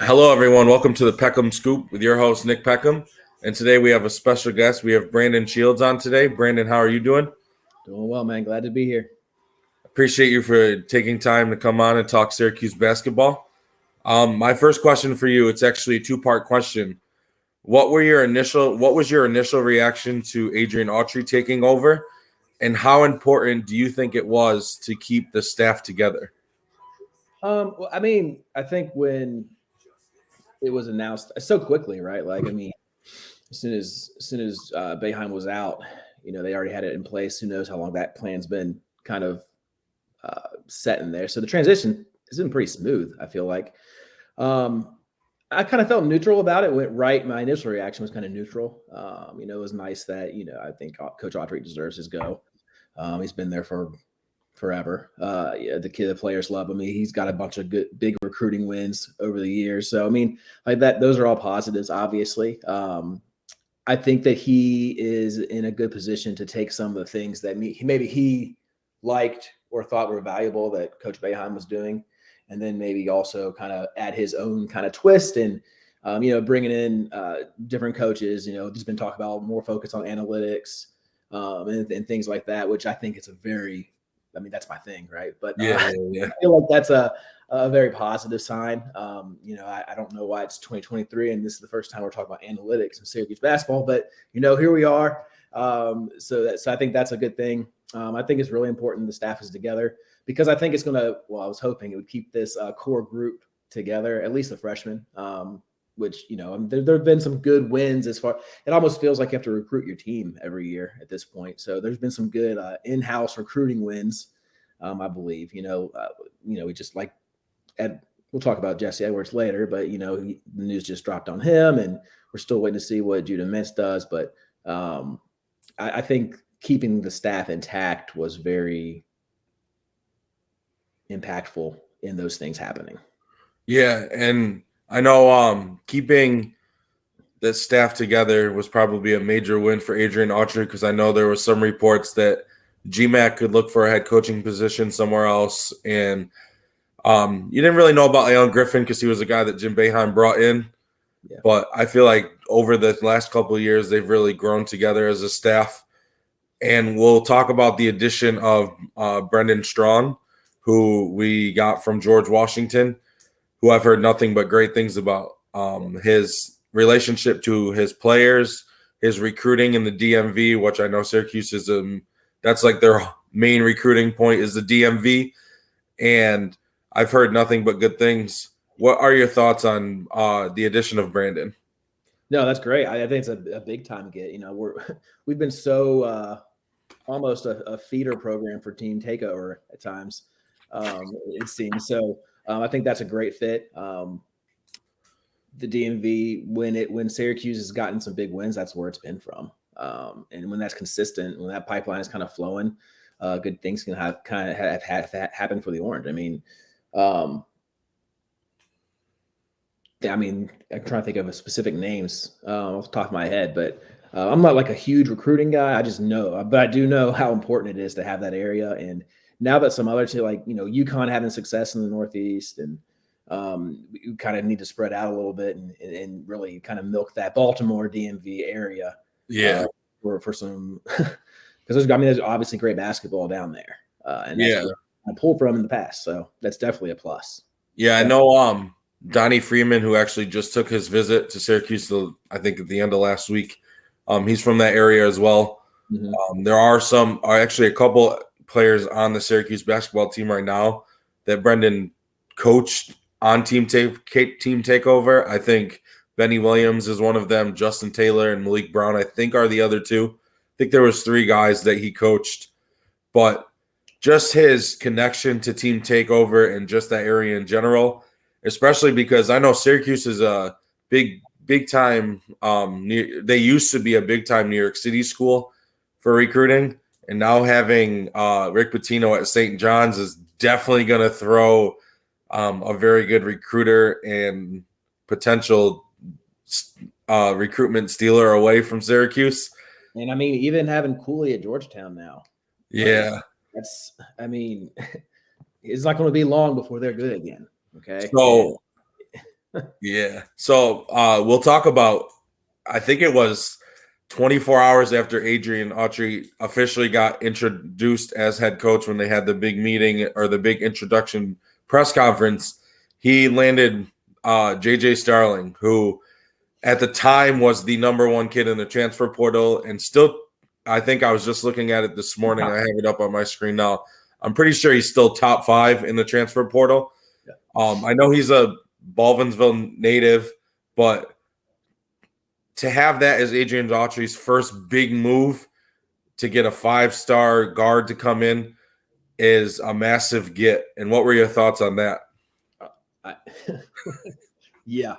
Hello, everyone. Welcome to the Peckham Scoop with your host, Nick Peckham. And today we have a special guest. We have Brandon Shields on today. Brandon, how are you doing? Doing well, man. Glad to be here. Appreciate you for taking time to come on and talk Syracuse basketball. My first question for you, it's actually a two-part question. What was your initial reaction to Adrian Autry taking over? And how important do you think it was to keep the staff together? I think when it was announced so quickly, right? As soon as Boeheim was out, they already had it in place. Who knows how long that plan's been kind of set in there. So the transition has been pretty smooth, I feel like. I kind of felt neutral about it. Went right. My initial reaction was kind of neutral. It was nice that, I think Coach Autry deserves his go. He's been there for forever. The players love him. He's got a bunch of good, big recruiting wins over the years. So, those are all positives, obviously. I think that he is in a good position to take some of the things that maybe he liked or thought were valuable that Coach Boeheim was doing, and then maybe also kind of add his own kind of twist and, bringing in different coaches. There's been talk about more focus on analytics and things like that, which I think it's that's my thing, right? But Yeah. I feel like that's a very positive sign. I don't know why it's 2023 and this is the first time we're talking about analytics and Syracuse basketball, but here we are. So I think that's a good thing. I think it's really important the staff is together because I think it's going to. Well, I was hoping it would keep this core group together, at least the freshmen. Which there have been some good wins as far. It almost feels like you have to recruit your team every year at this point. So there's been some good in-house recruiting wins, I believe. We just like we'll talk about Jesse Edwards later, but the news just dropped on him, and we're still waiting to see what Judah Mintz does. But I think keeping the staff intact was very impactful in those things happening. Yeah, and I know keeping the staff together was probably a major win for Adrian Autry because I know there were some reports that GMAC could look for a head coaching position somewhere else. And you didn't really know about Leon Griffin because he was a guy that Jim Boeheim brought in. Yeah. But I feel like over the last couple of years, they've really grown together as a staff. And we'll talk about the addition of Brendan Strong, who we got from George Washington, who I've heard nothing but great things about. His relationship to his players, his recruiting in the DMV, which I know Syracuse is that's like their main recruiting point is the DMV. And I've heard nothing but good things. What are your thoughts on the addition of Brandon? No, that's great. I think it's a big time get. We've been so almost a feeder program for team takeover at times. It seems so. I think that's a great fit. The DMV, when Syracuse has gotten some big wins, that's where it's been from. And when that's consistent, when that pipeline is kind of flowing, good things can have happen for the Orange. I'm trying to think of specific names off the top of my head, but I'm not like a huge recruiting guy. I just know, but I do know how important it is to have that area. And now that some other two, like, UConn having success in the Northeast, and you kind of need to spread out a little bit and really kind of milk that Baltimore DMV area. Yeah. For some, because there's obviously great basketball down there. And that's where I pulled from in the past. So that's definitely a plus. Yeah, I know Donnie Freeman, who actually just took his visit to Syracuse, I think at the end of last week. He's from that area as well. Mm-hmm. There are actually a couple players on the Syracuse basketball team right now that Brendan coached on team takeover. I think Benny Williams is one of them. Justin Taylor and Malik Brown, I think, are the other two. I think there was 3 guys that he coached. But just his connection to team takeover and just that area in general, especially because I know Syracuse is a big time. They used to be a big time New York City school for recruiting, and now having Rick Pitino at St. John's is definitely going to throw a very good recruiter and potential recruitment stealer away from Syracuse. And even having Cooley at Georgetown now. Yeah. It's not going to be long before they're good again. Okay. So Yeah. So we'll talk about, I think it was 24 hours after Adrian Autry officially got introduced as head coach when they had the big meeting or the big introduction press conference. He landed JJ Starling, who at the time was the number one kid in the transfer portal, and still, I think I was just looking at it this morning. I have it up on my screen now. I'm pretty sure he's still top 5 in the transfer portal. I know he's a Baldwinsville native, but to have that as Adrian Daughtry's first big move to get a 5-star guard to come in is a massive get. And what were your thoughts on that? I, yeah,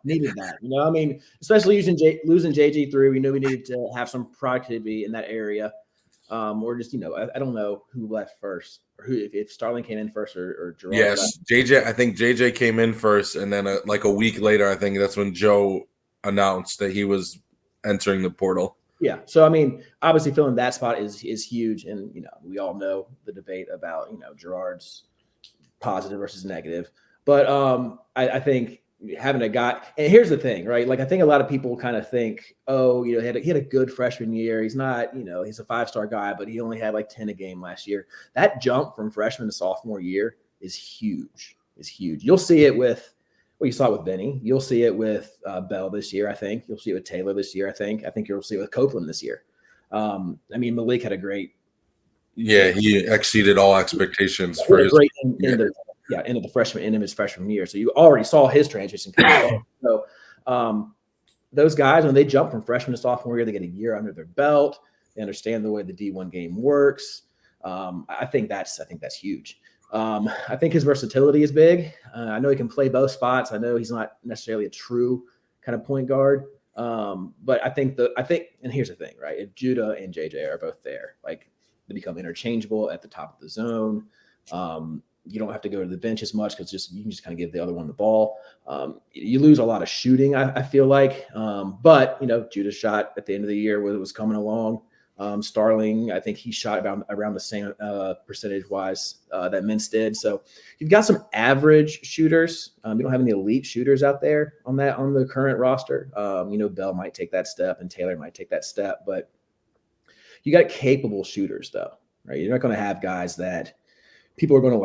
needed that. I mean, especially losing JG3, we knew we needed to have some productivity in that area. Or just, I don't know who left first, or who if Starling came in first or Gerard. Yes, left. JJ. I think JJ came in first, and then like a week later, I think that's when Joe announced that he was entering the portal. Yeah. So I mean, obviously filling that spot is huge, and we all know the debate about Gerard's positive versus negative. But I think having a guy, and here's the thing, right? Like I think a lot of people kind of think, oh, he had a good freshman year. He's not, he's a 5-star guy, but he only had like 10 a game last year. That jump from freshman to sophomore year is huge. You'll see it with, well, you saw it with Benny. You'll see it with Bell this year, I think. You'll see it with Taylor this year, I think. I think you'll see it with Copeland this year. I mean, Malik had a great. Yeah, he exceeded all expectations for his great end of the freshman end of his freshman year. So you already saw his transition coming. So those guys, when they jump from freshman to sophomore year, they get a year under their belt. They understand the way the D1 game works. I think that's huge. I think his versatility is big. I know he can play both spots. I know he's not necessarily a true kind of point guard. But I think, and here's the thing, right? If Judah and JJ are both there, like they become interchangeable at the top of the zone. You don't have to go to the bench as much because you can just kind of give the other one the ball. You lose a lot of shooting, I feel like. But Judah's shot at the end of the year was coming along. Starling, I think he shot around the same percentage wise that Mintz did. So you've got some average shooters. You don't have any elite shooters out there on the current roster. Bell might take that step and Taylor might take that step, but you got capable shooters though, right? You're not going to have guys that people are going to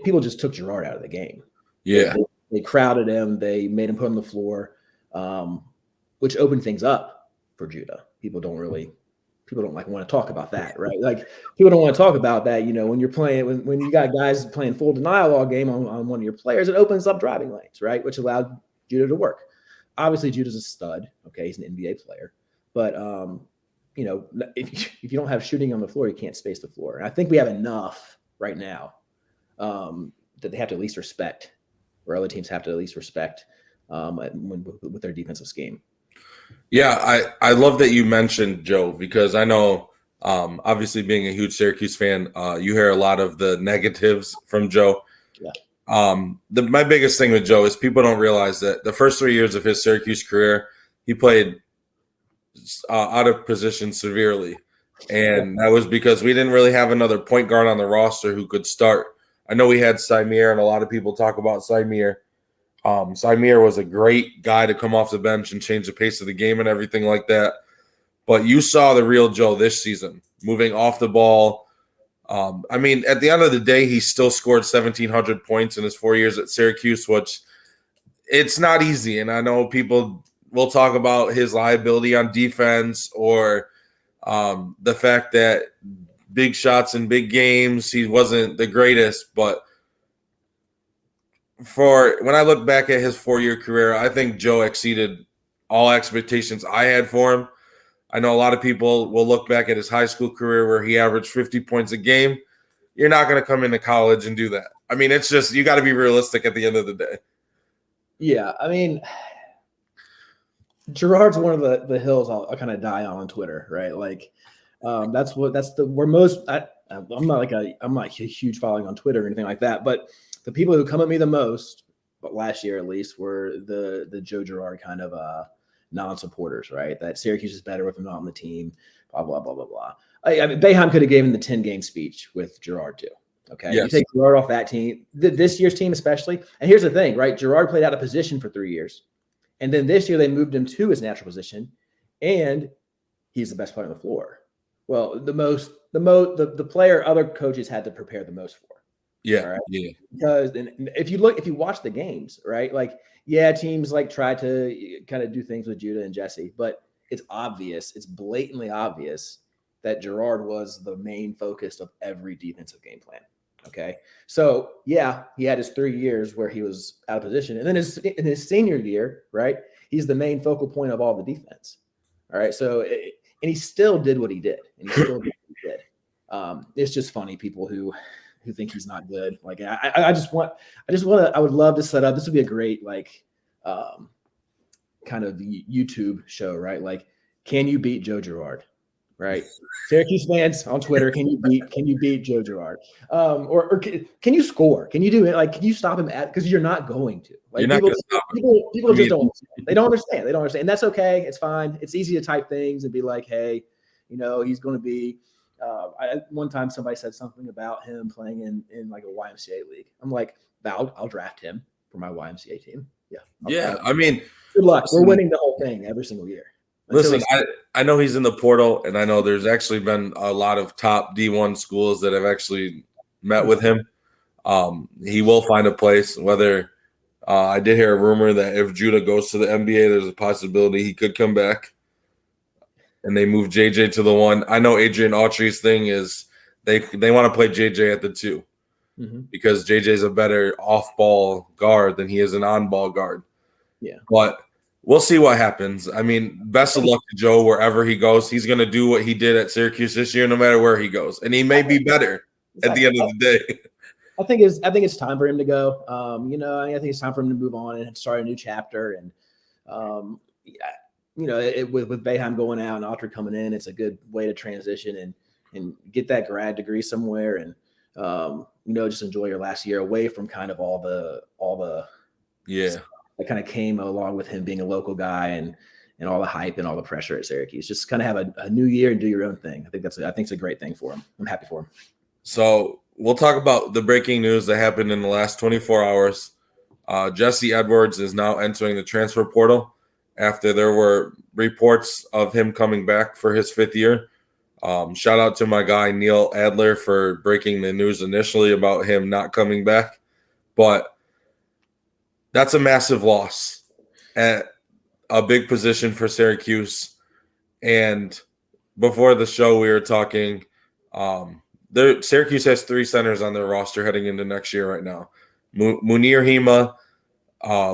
people just took Gerard out of the game. Yeah. They crowded him. They made him put on the floor, which opened things up for Judah. People don't want to talk about that, right? Like people don't want to talk about that. When you're playing, when you got guys playing full denial all game on one of your players, it opens up driving lanes, right? Which allowed Judah to work. Obviously, Judah's a stud. Okay, he's an NBA player, but if you don't have shooting on the floor, you can't space the floor. And I think we have enough right now that they have to at least respect, or other teams have to at least respect with their defensive scheme. Yeah, I love that you mentioned Joe, because I know, obviously being a huge Syracuse fan, you hear a lot of the negatives from Joe. Yeah. My biggest thing with Joe is people don't realize that the first 3 years of his Syracuse career, he played out of position severely. And that was because we didn't really have another point guard on the roster who could start. I know we had Symir, and a lot of people talk about Symir. Symir was a great guy to come off the bench and change the pace of the game and everything like that. But you saw the real Joe this season, moving off the ball. I mean, at the end of the day, he still scored 1,700 points in his 4 years at Syracuse, which it's not easy. And I know people will talk about his liability on defense, or the fact that big shots in big games, he wasn't the greatest. But when I look back at his 4-year career, I think Joe exceeded all expectations I had for him. I know a lot of people will look back at his high school career where he averaged 50 points a game. You're not going to come into college and do that. I mean, it's just, you got to be realistic at the end of the day. Yeah, I mean, Gerard's one of the hills I'll kind of die on Twitter, right? Like, I'm not a huge following on Twitter or anything like that, but the people who come at me the most, but last year at least, were the Joe Girard kind of non-supporters, right? That Syracuse is better with him not on the team, blah, blah, blah, blah, blah. I mean, Boeheim could have given the 10-game speech with Girard too. Okay. Yes. You take Girard off that team, this year's team especially. And here's the thing, right? Girard played out of position for 3 years. And then this year they moved him to his natural position. And he's the best player on the floor. Well, the player other coaches had to prepare the most for. Yeah. Right? Yeah. Because if you watch the games, right? Like, teams like try to kind of do things with Judah and Jesse, but it's blatantly obvious that Girard was the main focus of every defensive game plan. Okay. So he had his 3 years where he was out of position. And then in his senior year, right, he's the main focal point of all the defense. All right. So, and he still did what he did. It's just funny, people who think he's not good. Like, I would love to set up, this would be a great, like, kind of YouTube show, right? Like, can you beat Joe Girard? Right. Syracuse fans on Twitter, can you beat Joe Girard? Or can you score? Can you do it? Like, can you stop him because you're not going to. Like, people just don't understand. They don't understand. And that's okay. It's fine. It's easy to type things and be like, hey, he's going to be one time somebody said something about him playing in like a YMCA league. I'm like, I'll draft him for my YMCA team. Yeah. I mean, good luck. We're winning the whole thing every single year. Listen, I know he's in the portal, and I know there's actually been a lot of top D1 schools that have actually met with him. He will find a place. Whether I did hear a rumor that if Judah goes to the NBA, there's a possibility he could come back. And they move JJ to the 1. I know Adrian Autry's thing is they want to play JJ at the 2 because JJ's a better off-ball guard than he is an on-ball guard. Yeah, but we'll see what happens. I mean, best of luck to Joe wherever he goes. He's going to do what he did at Syracuse this year, no matter where he goes, and he may be better at the end of the day. I think it's time for him to go. I think it's time for him to move on and start a new chapter. And with Boeheim going out and Autry coming in, it's a good way to transition and get that grad degree somewhere, and just enjoy your last year away from kind of all the that kind of came along with him being a local guy and all the hype and all the pressure at Syracuse. Just kind of have a new year and do your own thing. I think it's a great thing for him. I'm happy for him. So we'll talk about the breaking news that happened in the last 24 hours. Jesse Edwards is now entering the transfer portal after there were reports of him coming back for his 5th year. Shout out to my guy, Neil Adler, for breaking the news initially about him not coming back. But that's a massive loss at a big position for Syracuse. And before the show, we were talking. Syracuse has 3 centers on their roster heading into next year right now. Munir Hima,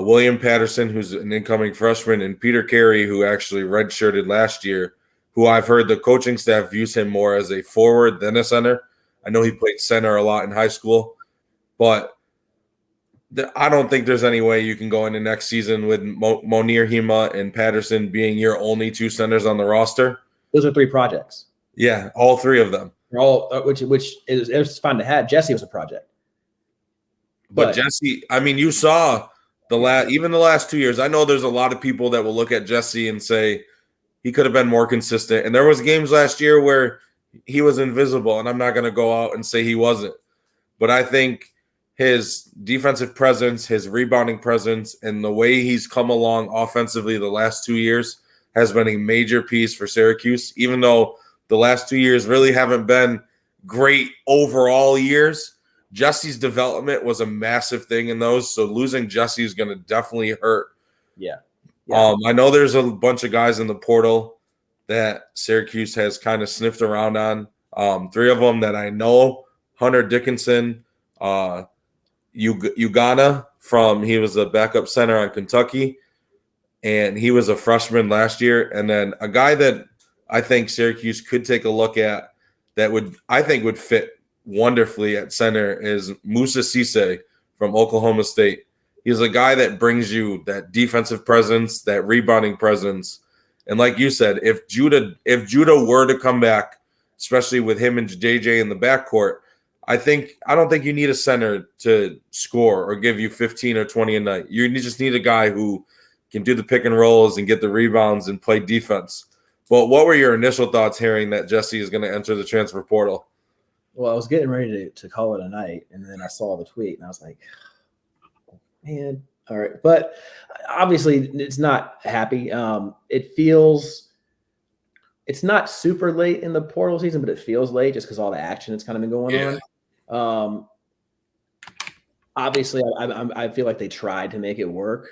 William Patterson, who's an incoming freshman, and Peter Carey, who actually redshirted last year, who I've heard the coaching staff views him more as a forward than a center. I know he played center a lot in high school, but I don't think there's any way you can go into next season with Munir Hima and Patterson being your only 2 centers on the roster. Those are 3 projects. Yeah, all 3 of them. They're all which is fun to have. Jesse was a project, but Jesse, I mean, you saw the last 2 years. I know there's a lot of people that will look at Jesse and say he could have been more consistent. And there was games last year where he was invisible, and I'm not going to go out and say he wasn't. But I think his defensive presence, his rebounding presence, and the way he's come along offensively the last 2 years has been a major piece for Syracuse, even though the last 2 years really haven't been great overall years. Jesse's development was a massive thing in those, so losing Jesse is going to definitely hurt. Yeah. I know there's a bunch of guys in the portal that Syracuse has kind of sniffed around on. 3 of them that I know: Hunter Dickinson, Ugana he was a backup center on Kentucky, and he was a freshman last year. And then a guy that I think Syracuse could take a look at that would fit wonderfully at center is Musa Cisse from Oklahoma State. He's a guy that brings you that defensive presence, that rebounding presence. And like you said, if Judah were to come back, especially with him and JJ in the backcourt, I don't think you need a center to score or give you 15 or 20 a night. You just need a guy who can do the pick and rolls and get the rebounds and play defense. But what were your initial thoughts hearing that Jesse is going to enter the transfer portal? Well, I was getting ready to call it a night, and then I saw the tweet, and I was like, man, all right. But obviously, it's not happy. It feels it's not super late in the portal season, but it feels late just because all the action that's kind of been going on. Obviously, I feel like they tried to make it work.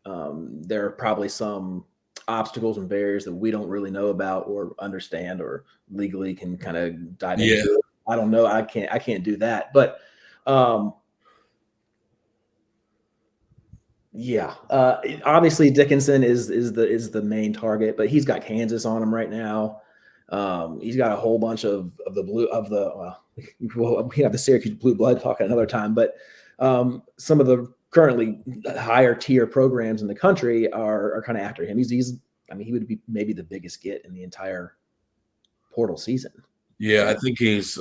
There are probably some obstacles and barriers that we don't really know about or understand or legally can kind of dive into. I don't know. I can't do that. But obviously Dickinson is the main target, but he's got Kansas on him right now. He's got a whole bunch of the blue of the we have the Syracuse blue blood talk at another time, but some of the currently higher tier programs in the country are kind of after him. He would be maybe the biggest get in the entire portal season. Yeah, I think he's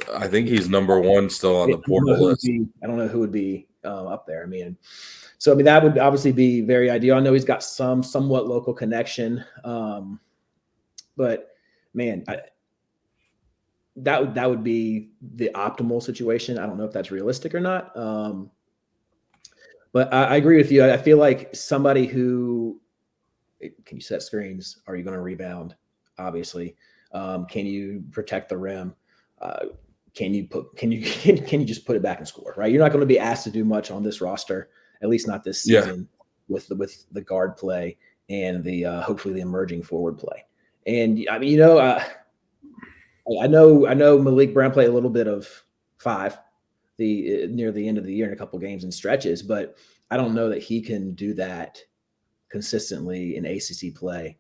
number one still on the portal list. I don't know who would be up there. That would obviously be very ideal. I know he's got some somewhat local connection, but man, that would be the optimal situation. I don't know if that's realistic or not. But I agree with you. I feel like somebody who can you set screens? Are you going to rebound? Obviously, can you protect the rim? Can you just put it back and score? Right? You're not going to be asked to do much on this roster, at least not this season, with the guard play and the hopefully the emerging forward play. And I know Malik Brown played a little bit of 5 near the end of the year in a couple games and stretches, but I don't know that he can do that consistently in ACC play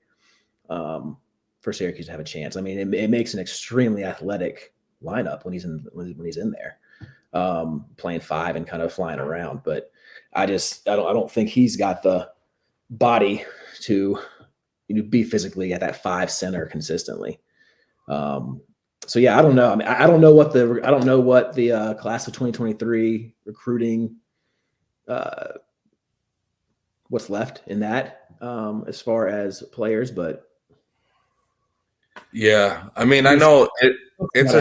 for Syracuse to have a chance. It makes an extremely athletic lineup when he's in there, playing 5 and kind of flying around. But I don't think he's got the body to be physically at that 5 center consistently. So yeah, I don't know. I don't know what the class of 2023 recruiting, what's left in that as far as players, but yeah, I know it's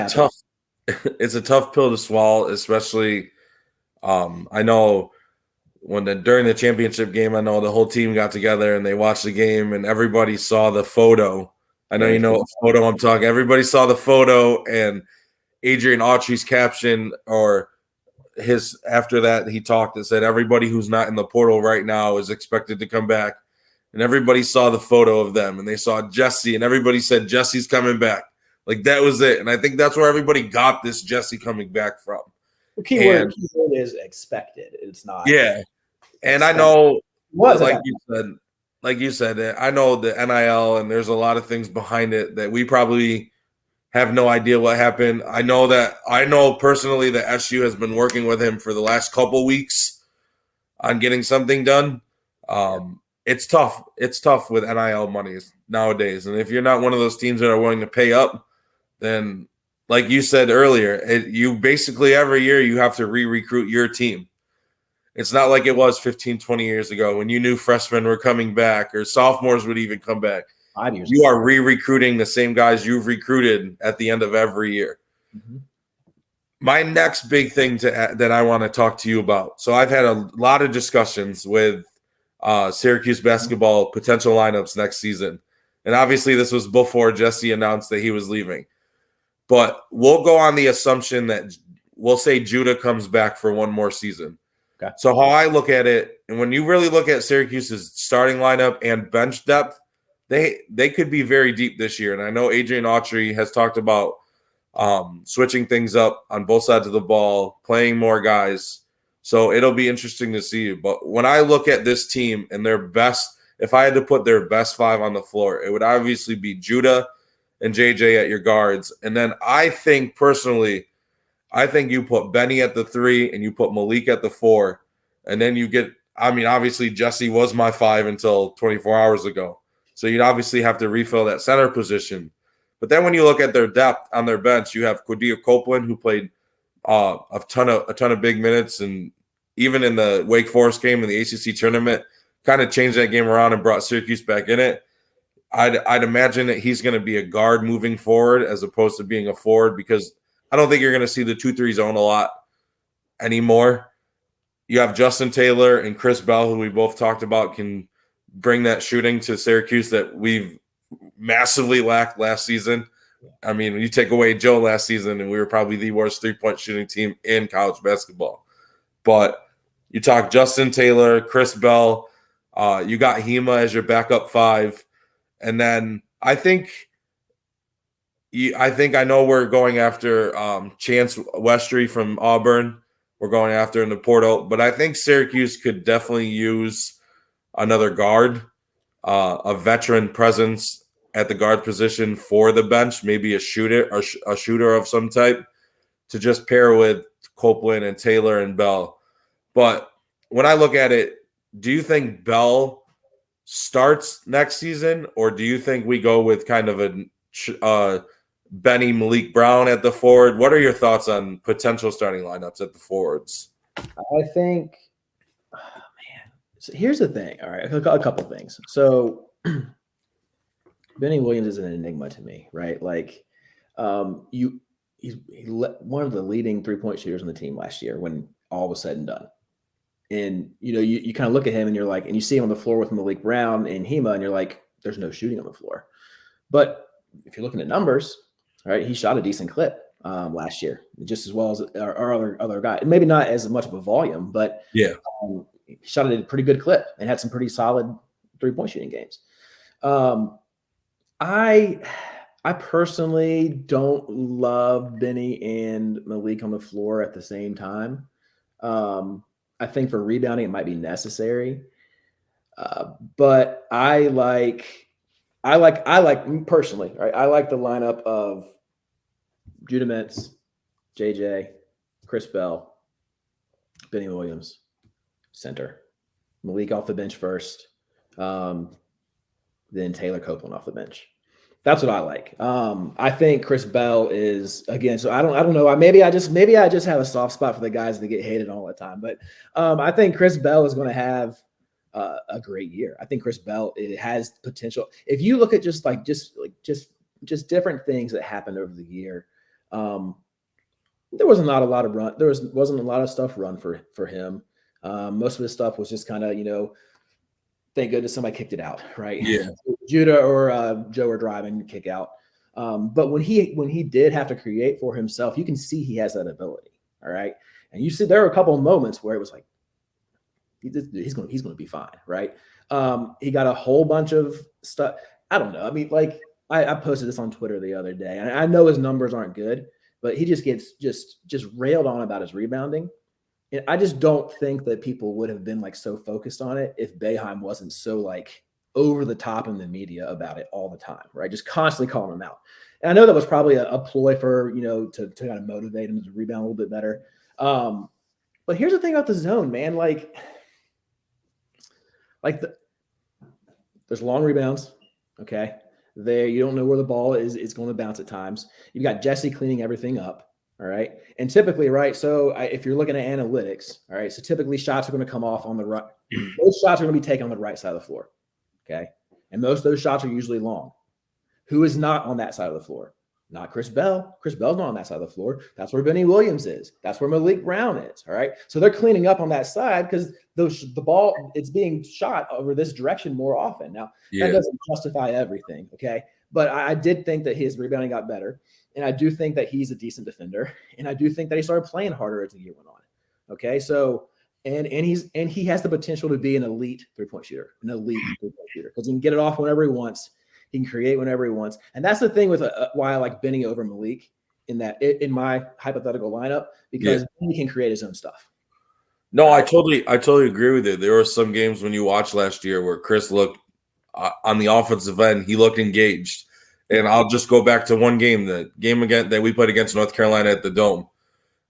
a tough pill to swallow, especially. I know during the championship game, I know the whole team got together and they watched the game and everybody saw the photo. I know you know what photo I'm talking. Everybody saw the photo and Adrian Autry's caption after that he talked and said everybody who's not in the portal right now is expected to come back. And everybody saw the photo of them and they saw Jesse and everybody said Jesse's coming back. Like that was it. And I think that's where everybody got this Jesse coming back from. The keyword is expected. It's not. Yeah. And I know like you said, I know the NIL and there's a lot of things behind it that we probably have no idea what happened. I know personally that SU has been working with him for the last couple weeks on getting something done. It's tough. It's tough with NIL monies nowadays. And if you're not one of those teams that are willing to pay up, then like you said earlier, you basically every year you have to re-recruit your team. It's not like it was 15, 20 years ago when you knew freshmen were coming back or sophomores would even come back. 5 years you are re-recruiting the same guys you've recruited at the end of every year. Mm-hmm. My next big thing that I want to talk to you about. So I've had a lot of discussions with Syracuse basketball potential lineups next season. And obviously this was before Jesse announced that he was leaving. But we'll go on the assumption that we'll say Judah comes back for one more season. Okay. So how I look at it, and when you really look at Syracuse's starting lineup and bench depth, they could be very deep this year. And I know Adrian Autry has talked about switching things up on both sides of the ball, playing more guys. So it'll be interesting to see. But when I look at this team and their best, if I had to put their best 5 on the floor, it would obviously be Judah and JJ at your guards. And then I think personally, you put Benny at the 3 and you put Malik at the 4. And then you get, obviously Jesse was my 5 until 24 hours ago. So you'd obviously have to refill that center position. But then when you look at their depth on their bench, you have Cordia Copeland, who played a ton of big minutes, and even in the Wake Forest game in the ACC tournament, kind of changed that game around and brought Syracuse back in it. I'd imagine that he's going to be a guard moving forward as opposed to being a forward because I don't think you're going to see the 2-3 zone a lot anymore. You have Justin Taylor and Chris Bell, who we both talked about, can bring that shooting to Syracuse that we've massively lacked last season. I mean, you take away Joe last season, and we were probably the worst three-point shooting team in college basketball. But you talk Justin Taylor, Chris Bell, you got Hema as your backup 5, and then I think I know we're going after Chance Westry from Auburn. We're going after in the portal, but I think Syracuse could definitely use another guard, a veteran presence at the guard position for the bench, maybe a shooter of some type to just pair with Copeland and Taylor and Bell. But when I look at it, do you think Bell starts next season, or do you think we go with kind of a Benny Malik Brown at the forward? What are your thoughts on potential starting lineups at the forwards? I think, so here's the thing. All right, a couple things. So Benny Williams is an enigma to me, right? Like, he's one of the leading 3-point shooters on the team last year when all was said and done. And, you kind of look at him and you're like, and you see him on the floor with Malik Brown and Hema, and you're like, there's no shooting on the floor. But if you're looking at numbers, right, he shot a decent clip last year, just as well as our other guy. Maybe not as much of a volume, but yeah, he shot a pretty good clip and had some pretty solid 3-point shooting games. I personally don't love Benny and Malik on the floor at the same time. I think for rebounding, it might be necessary. But I like personally, right? I like the lineup of Judah Mintz, JJ, Chris Bell, Benny Williams, center, Malik off the bench first, then Taylor Copeland off the bench. That's what I like. I think Chris Bell is, again, so I don't know. Maybe I just have a soft spot for the guys that get hated all the time. But I think Chris Bell is going to have a great year. I think Chris Bell, it has potential. If you look at just different things that happened over the year, there wasn't a lot of run. Wasn't a lot of stuff run for him. Most of his stuff was just kind of, thank goodness somebody kicked it out, right? Yeah. Judah or Joe were driving to kick out. But when he did have to create for himself, you can see he has that ability. All right. And you see there were a couple of moments where it was like, he's going to be fine. Right. He got a whole bunch of stuff. I don't know. I mean, like I posted this on Twitter the other day, and I know his numbers aren't good, but he just gets just railed on about his rebounding. And I just don't think that people would have been like so focused on it if Boeheim wasn't so like over the top in the media about it all the time, right? Just constantly calling him out. And I know that was probably a ploy for, to kind of motivate him to rebound a little bit better. But here's the thing about the zone, man. There's long rebounds. Okay. You don't know where the ball is. It's going to bounce at times. You've got Jesse cleaning everything up. All right. And typically, right. So if you're looking at analytics, all right. So typically shots are going to come off on the right. Those shots are going to be taken on the right side of the floor. Okay. And most of those shots are usually long. Who is not on that side of the floor? Not Chris Bell. Chris Bell's not on that side of the floor. That's where Benny Williams is. That's where Malik Brown is. All right. So they're cleaning up on that side because the ball, it's being shot over this direction more often. Now, that doesn't justify everything. Okay. But I did think that his rebounding got better. And I do think that he's a decent defender. And I do think that he started playing harder as the year went on. Okay. So, and he has the potential to be an elite 3-point shooter, because he can get it off whenever he wants. He can create whenever he wants. And that's the thing with why I like Benny over Malik in my hypothetical lineup, because he can create his own stuff. No, I totally agree with you. There were some games when you watched last year where Chris looked on the offensive end, he looked engaged. And I'll just go back to one game, the game again that we played against North Carolina at the Dome.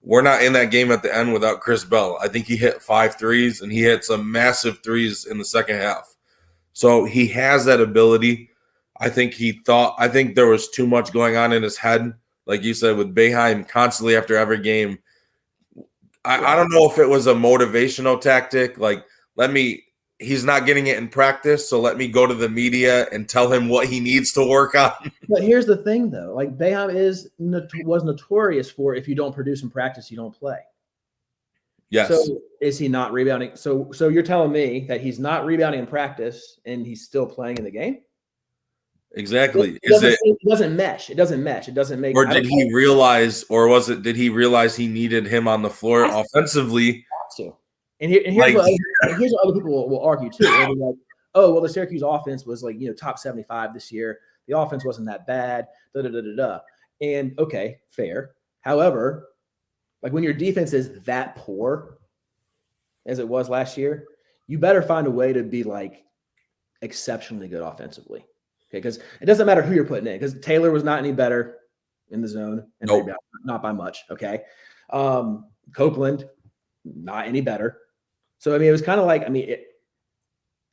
We're not in that game at the end without Chris Bell. I think he hit 5 threes, and he hit some massive threes in the second half. So he has that ability. I think there was too much going on in his head, like you said, with Boeheim constantly after every game. I don't know if it was a motivational tactic, like let me he's not getting it in practice, so let me go to the media and tell him what he needs to work on. But here's the thing, though. Like Boeheim was notorious for if you don't produce in practice, you don't play. Yes. So is he not rebounding? So you're telling me that he's not rebounding in practice and he's still playing in the game? Exactly. It doesn't mesh. It doesn't mesh. It doesn't make. Or did he realize, or was it? Did he realize he needed him on the floor offensively? And here's what other people will argue too. They'll be like, oh, well, the Syracuse offense was like top 75 this year. The offense wasn't that bad. And okay, fair. However, like when your defense is that poor as it was last year, you better find a way to be like exceptionally good offensively. Okay, because it doesn't matter who you're putting in. Because Taylor was not any better in the zone, and nope. Not by much. Okay, Copeland not any better. So I mean, it was kind of like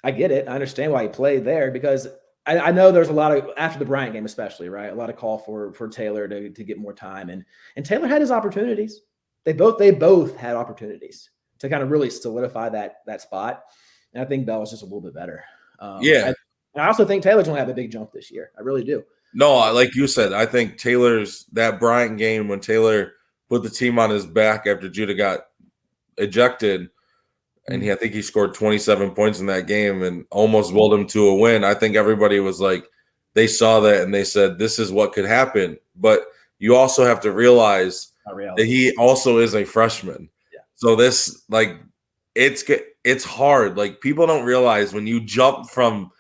I get it. I understand why he played there because I know there's a lot of after the Bryant game, especially right, a lot of call for Taylor to get more time, and Taylor had his opportunities. They both had opportunities to kind of really solidify that spot, and I think Bell was just a little bit better. I also think Taylor's going to have a big jump this year. I really do. No, like you said, I think Taylor's that Bryant game when Taylor put the team on his back after Judah got ejected, and I think he scored 27 points in that game and almost willed him to a win. I think everybody was like, they saw that and they said, this is what could happen. But you also have to realize that he also is a freshman. Yeah. So this, like, it's hard. Like, people don't realize when you jump from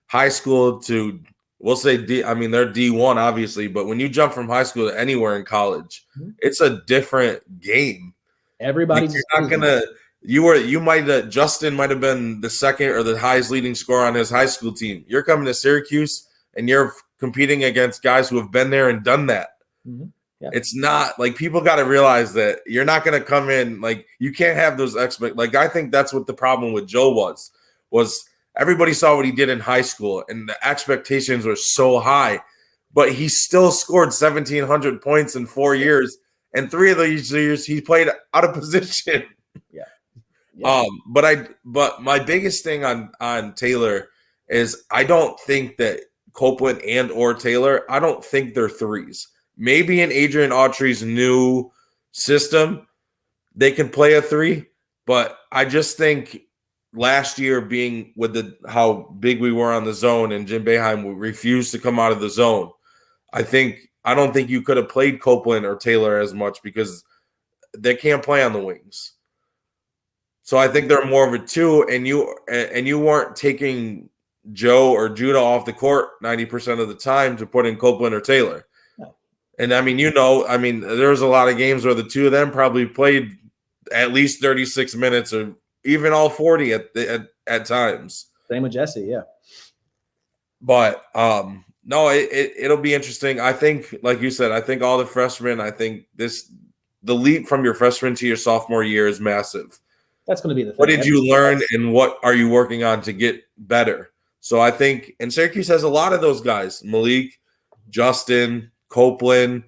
high school to, we'll say they're D1 obviously, but when you jump from high school to anywhere in college, it's a different game. Everybody's not gonna. Justin might have been the second or the highest leading scorer on his high school team. You're coming to Syracuse and you're competing against guys who have been there and done that. Mm-hmm. Yeah. It's not like people got to realize that you're not going to come in like you can't have those like I think that's what the problem with Joe was everybody saw what he did in high school and the expectations were so high, but he still scored 1,700 points in 4 years. And 3 of these years he played out of position. Yeah. But my biggest thing on Taylor is I don't think that Copeland and or Taylor, I don't think they're threes. Maybe in Adrian Autry's new system, they can play a 3, but I just think last year being with how big we were on the zone and Jim Boeheim refused to come out of the zone, I don't think you could have played Copeland or Taylor as much because they can't play on the wings. So I think they're more of a 2, and you weren't taking Joe or Judah off the court 90% of the time to put in Copeland or Taylor. No. And there's a lot of games where the 2 of them probably played at least 36 minutes or even all 40 at times. Same with Jesse, yeah. But no, it'll be interesting. I think, like you said, I think all the freshmen, the leap from your freshman to your sophomore year is massive. That's going to be the thing. What did you learn and what are you working on to get better? So I think, and Syracuse has a lot of those guys, Malik, Justin, Copeland,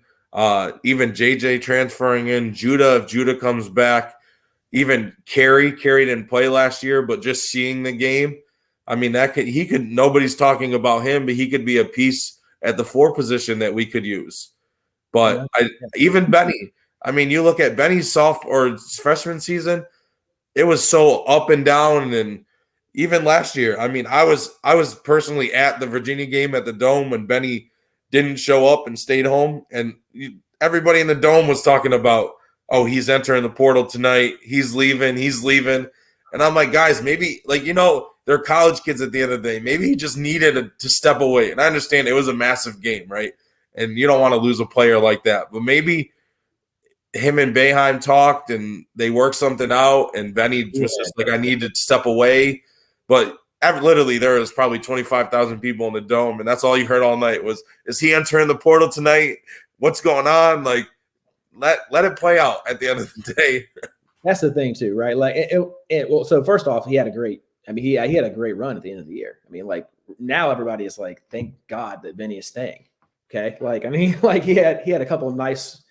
even JJ transferring in, Judah, if Judah comes back, even Carey didn't play last year, but just seeing the game, I mean, nobody's talking about him, but he could be a piece at the 4 position that we could use. But even Benny, I mean, you look at Benny's freshman season, it was so up and down. And even last year, I mean, I was personally at the Virginia game at the Dome when Benny didn't show up and stayed home. And everybody in the Dome was talking about, oh, he's entering the portal tonight. He's leaving. And I'm like, guys, maybe they're college kids at the end of the day. Maybe he just needed to step away. And I understand it was a massive game, right? And you don't want to lose a player like that. But maybe him and Boeheim talked and they worked something out. And Benny was just like, I need to step away. But literally there was probably 25,000 people in the Dome. And that's all you heard all night was, is he entering the portal tonight? What's going on? Like, let it play out at the end of the day. That's the thing too, right? Like well, so first off, he had a great run at the end of the year. I mean, like now everybody is like, thank God that Benny is staying. Okay. Like, I mean, like he had a couple of nice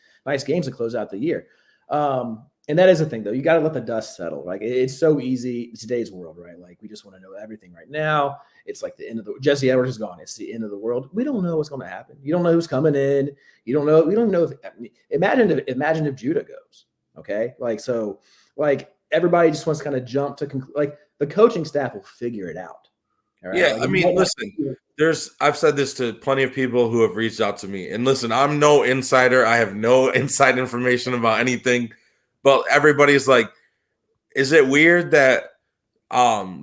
games to close out the year. And that is the thing, though. You got to let the dust settle. Like it's so easy in today's world, right? Like we just want to know everything right now. It's like the end of the. Jesse Edwards is gone. It's the end of the world. We don't know what's going to happen. You don't know who's coming in. You don't know. We don't know if. Imagine if Judah goes. Okay, like so, like everybody just wants to kind of jump to like the coaching staff will figure it out. All right? Yeah, like, I mean, listen. I've said this to plenty of people who have reached out to me, and listen, I'm no insider. I have no inside information about anything. But everybody's like, is it weird that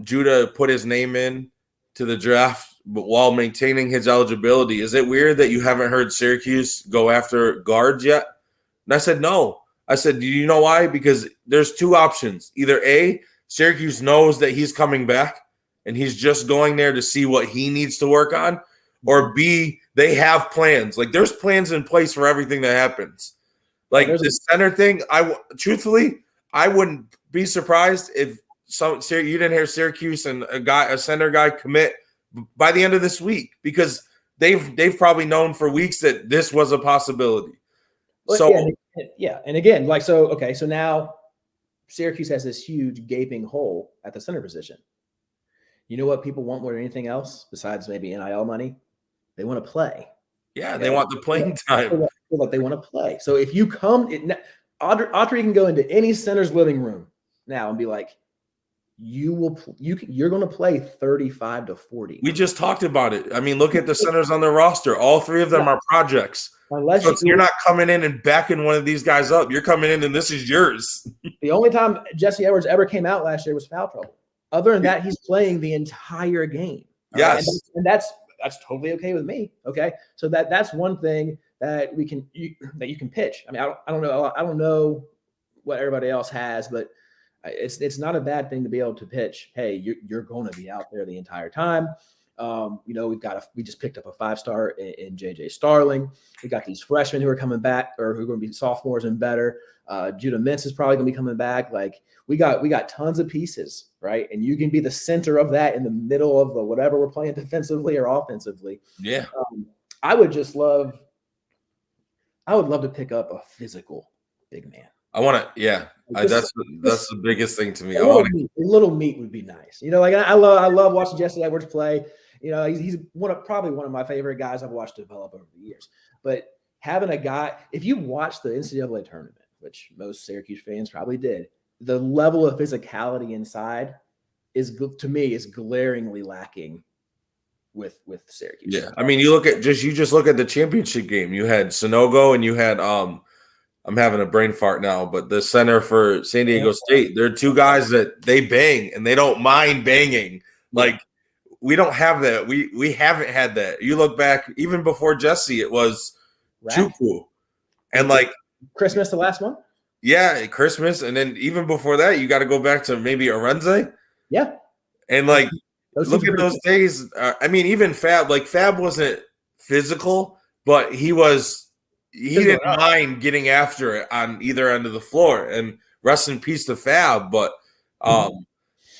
Judah put his name in to the draft but while maintaining his eligibility? Is it weird that you haven't heard Syracuse go after guards yet? And I said, no. I said, do you know why? Because there's two options. Either A, Syracuse knows that he's coming back and he's just going there to see what he needs to work on, or B, they have plans. Like there's plans in place for everything that happens. Like the center thing, truthfully, I wouldn't be surprised if you didn't hear Syracuse and a center guy commit by the end of this week, because they've probably known for weeks that this was a possibility. But so and again, like so now Syracuse has this huge gaping hole at the center position. You know what people want more than anything else besides maybe NIL money? They want to play. Yeah, they want the playing time. Like they want to play. So if you come, Autry can go into any center's living room now and be like, you're going to play 35 to 40. We just talked about it. I mean, look at the centers on the roster. All three of them are projects. Unless you're not coming in and backing one of these guys up. You're coming in and this is yours. The only time Jesse Edwards ever came out last year was foul trouble. Other than that, he's playing the entire game. Yes. Right? And that's totally okay with me. Okay. So that's one thing that you can pitch. I mean, I don't know what everybody else has, but it's not a bad thing to be able to pitch. Hey, you're going to be out there the entire time. We just picked up a 5-star in JJ Starling. We got these freshmen who are coming back or who are going to be sophomores and better. Judah Mintz is probably going to be coming back. Like we got tons of pieces, right? And you can be the center of that in the middle of the whatever we're playing defensively or offensively. Yeah. I would love to pick up a physical big man. I want to, yeah. That's the biggest thing to me. A little meat would be nice. Like I love watching Jesse Edwards play. He's probably one of my favorite guys I've watched develop over the years. But having a guy, if you watch the NCAA tournament, which most Syracuse fans probably did, the level of physicality inside is glaringly lacking with Syracuse. Yeah, I mean, you just look at the championship game. You had Sonogo and you had I'm having a brain fart now, but the center for San Diego State, they're two guys that they bang and they don't mind banging. Like we don't have that. We haven't had that. You look back even before Jesse, it was Chukwu, and like Christmas, the last one. Yeah, Christmas, and then even before that, you got to go back to maybe Arenze. Yeah, and like look at those days. I mean, even Fab wasn't physical, but he didn't mind getting after it on either end of the floor. And rest in peace to Fab. But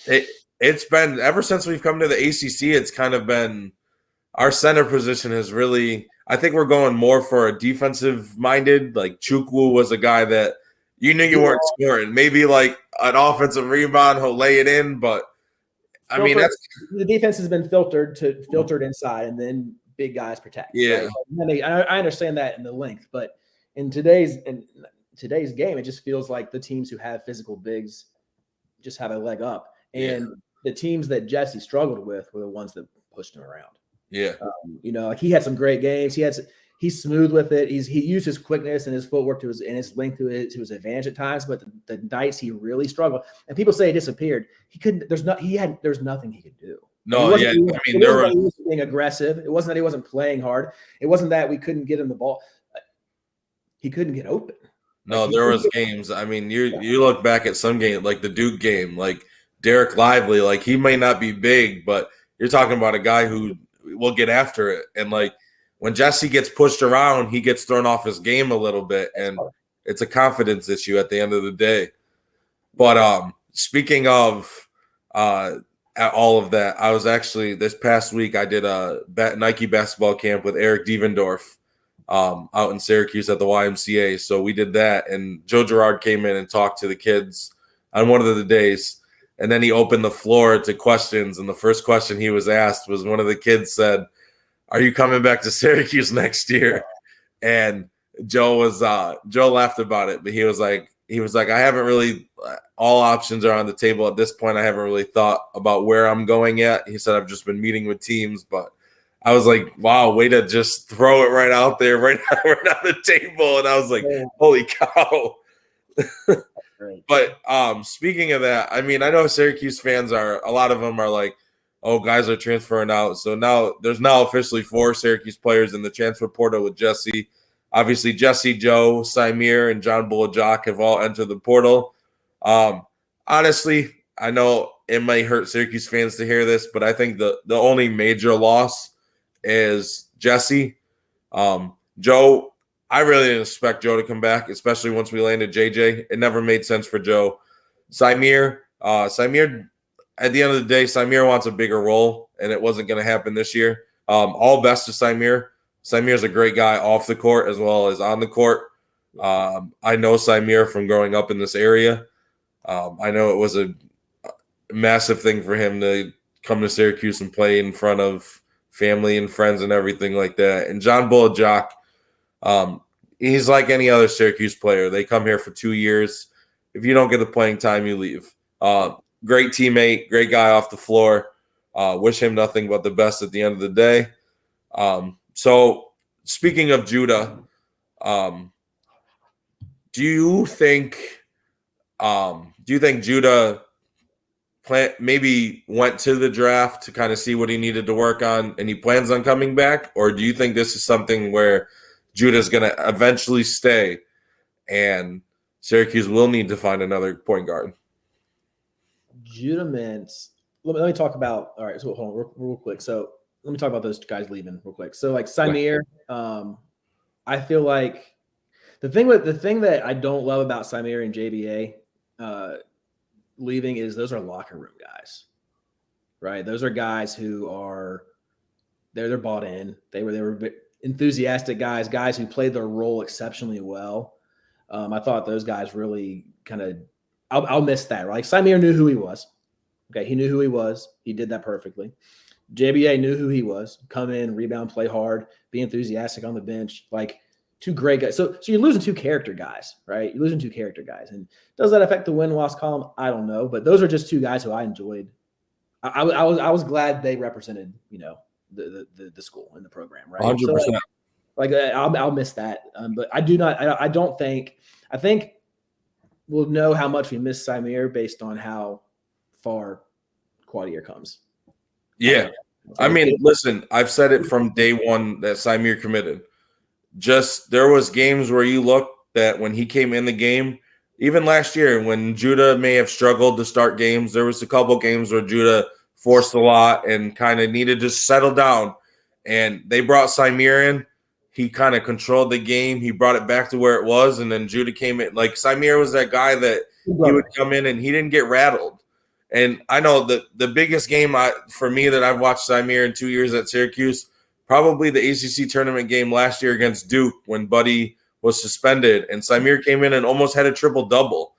it's been ever since we've come to the ACC. It's kind of been our center position has really. I think we're going more for a defensive minded. Like Chukwu was a guy that you knew you weren't scoring. Maybe like an offensive rebound, he'll lay it in. But I mean, the defense has been filtered inside, and then big guys protect. Yeah, right? I understand that in the length, but in today's game, it just feels like the teams who have physical bigs just have a leg up, and the teams that Jesse struggled with were the ones that pushed him around. Yeah, like he had some great games. He's smooth with it. He used his quickness and his footwork and his length to his advantage at times. But the nights he really struggled, and people say he disappeared. He couldn't. There's nothing he could do. No, he was being aggressive. It wasn't that he wasn't playing hard. It wasn't that we couldn't get him the ball. He couldn't get open. No, there was games. I mean, you look back at some game like the Duke game, like Derek Lively. Like he may not be big, but you're talking about a guy who will get after it. And like when Jesse gets pushed around, he gets thrown off his game a little bit, and it's a confidence issue at the end of the day. But speaking of all of that, I was actually this past week I did a Nike basketball camp with Eric Devendorf, out in Syracuse at the YMCA. So we did that, and Joe Girard came in and talked to the kids on one of the days, and then he opened the floor to questions. And the first question he was asked was, one of the kids said, "Are you coming back to Syracuse next year?" And Joe laughed about it, but he was like, I haven't really, all options are on the table at this point. I haven't really thought about where I'm going yet. He said, I've just been meeting with teams, but I was like, wow, way to just throw it right out there, right on the table. And I was like, holy cow. But speaking of that, I mean, I know Syracuse fans a lot of them are like, oh, guys are transferring out. So now there's officially 4 Syracuse players in the transfer portal with Jesse. Obviously, Jesse, Joe, Symir, and John Bulajak have all entered the portal. Honestly, I know it might hurt Syracuse fans to hear this, but I think the only major loss is Jesse. Joe, I really didn't expect Joe to come back, especially once we landed JJ. It never made sense for Joe. Symir, at the end of the day, Symir wants a bigger role, and it wasn't going to happen this year. All best to Symir. Symir's a great guy off the court as well as on the court. I know Symir from growing up in this area. I know it was a massive thing for him to come to Syracuse and play in front of family and friends and everything like that. And John Bulajak, he's like any other Syracuse player. They come here for 2 years. If you don't get the playing time, you leave. Great teammate, great guy off the floor. Wish him nothing but the best at the end of the day. So speaking of Judah, do you think Judah maybe went to the draft to kind of see what he needed to work on and he plans on coming back? Or do you think this is something where Judah's going to eventually stay and Syracuse will need to find another point guard? Judah Mintz, let me talk about, all right, so hold on real quick. So let me talk about those guys leaving real quick. So like Symir, I feel like the thing that I don't love about Symir and JBA leaving is those are locker room guys, right? Those are guys who are they're bought in. They were enthusiastic guys who played their role exceptionally well. I thought those guys really kind of I'll miss that. Right? Like Symir knew who he was. Okay, he knew who he was. He did that perfectly. JBA knew who he was. Come in, rebound, play hard, be enthusiastic on the bench. Like 2 great guys. So you're losing 2 character guys, right? You're losing 2 character guys. And does that affect the win-loss column? I don't know. But those are just 2 guys who I enjoyed. I was glad they represented, the school and the program, right? 100%. So, I'll miss that. But I do not. I don't think. I think we'll know how much we miss Symir based on how far Quadier comes. Yeah. I mean, listen, I've said it from day one that Symir committed. Just there was games where you looked that when he came in the game, even last year when Judah may have struggled to start games, there was a couple games where Judah forced a lot and kind of needed to settle down. And they brought Symir in. He kind of controlled the game. He brought it back to where it was. And then Judah came in. Like Symir was that guy that he would come in and he didn't get rattled. And I know the biggest game for me that I've watched Symir in 2 years at Syracuse, probably the ACC tournament game last year against Duke when Buddy was suspended. And Symir came in and almost had a triple-double.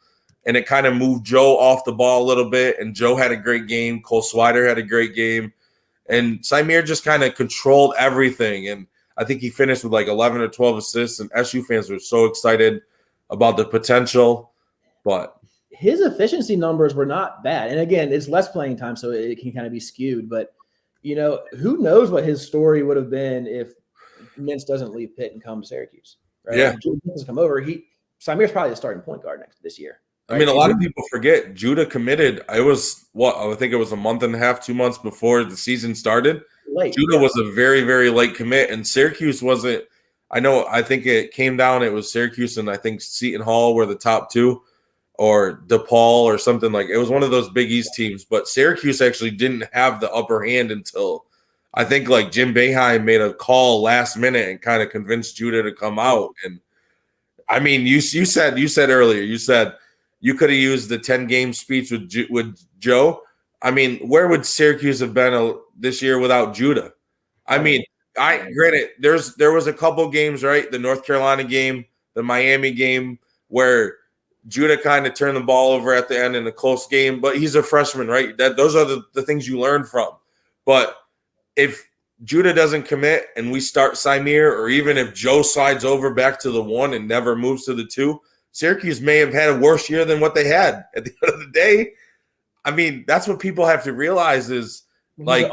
And it kind of moved Joe off the ball a little bit. And Joe had a great game. Cole Swider had a great game. And Symir just kind of controlled everything. And I think he finished with like 11 or 12 assists. And SU fans were so excited about the potential. But his efficiency numbers were not bad. And again, it's less playing time, so it can kind of be skewed. But, who knows what his story would have been if Mintz doesn't leave Pitt and come to Syracuse. Right? Yeah. If Judah doesn't come over, Symir's probably the starting point guard this year. Right? I mean, a lot of people forget Judah committed. I think it was a month and a half, 2 months before the season started. Late, Judah was a very, very late commit, and Syracuse wasn't. I think it came down. It was Syracuse and I think Seton Hall were the top 2. Or DePaul or something like it was one of those Big East teams, but Syracuse actually didn't have the upper hand until I think like Jim Boeheim made a call last minute and kind of convinced Judah to come out. And I mean, you said earlier, you said you could have used the 10-game speech with Joe. I mean, where would Syracuse have been this year without Judah? I mean, Granted, there was a couple games, right? The North Carolina game, the Miami game, where Judah kind of turned the ball over at the end in a close game, but he's a freshman, right? Those are the things you learn from. But if Judah doesn't commit and we start Symir, or even if Joe slides over back to the 1 and never moves to the 2, Syracuse may have had a worse year than what they had at the end of the day. I mean, that's what people have to realize is, like,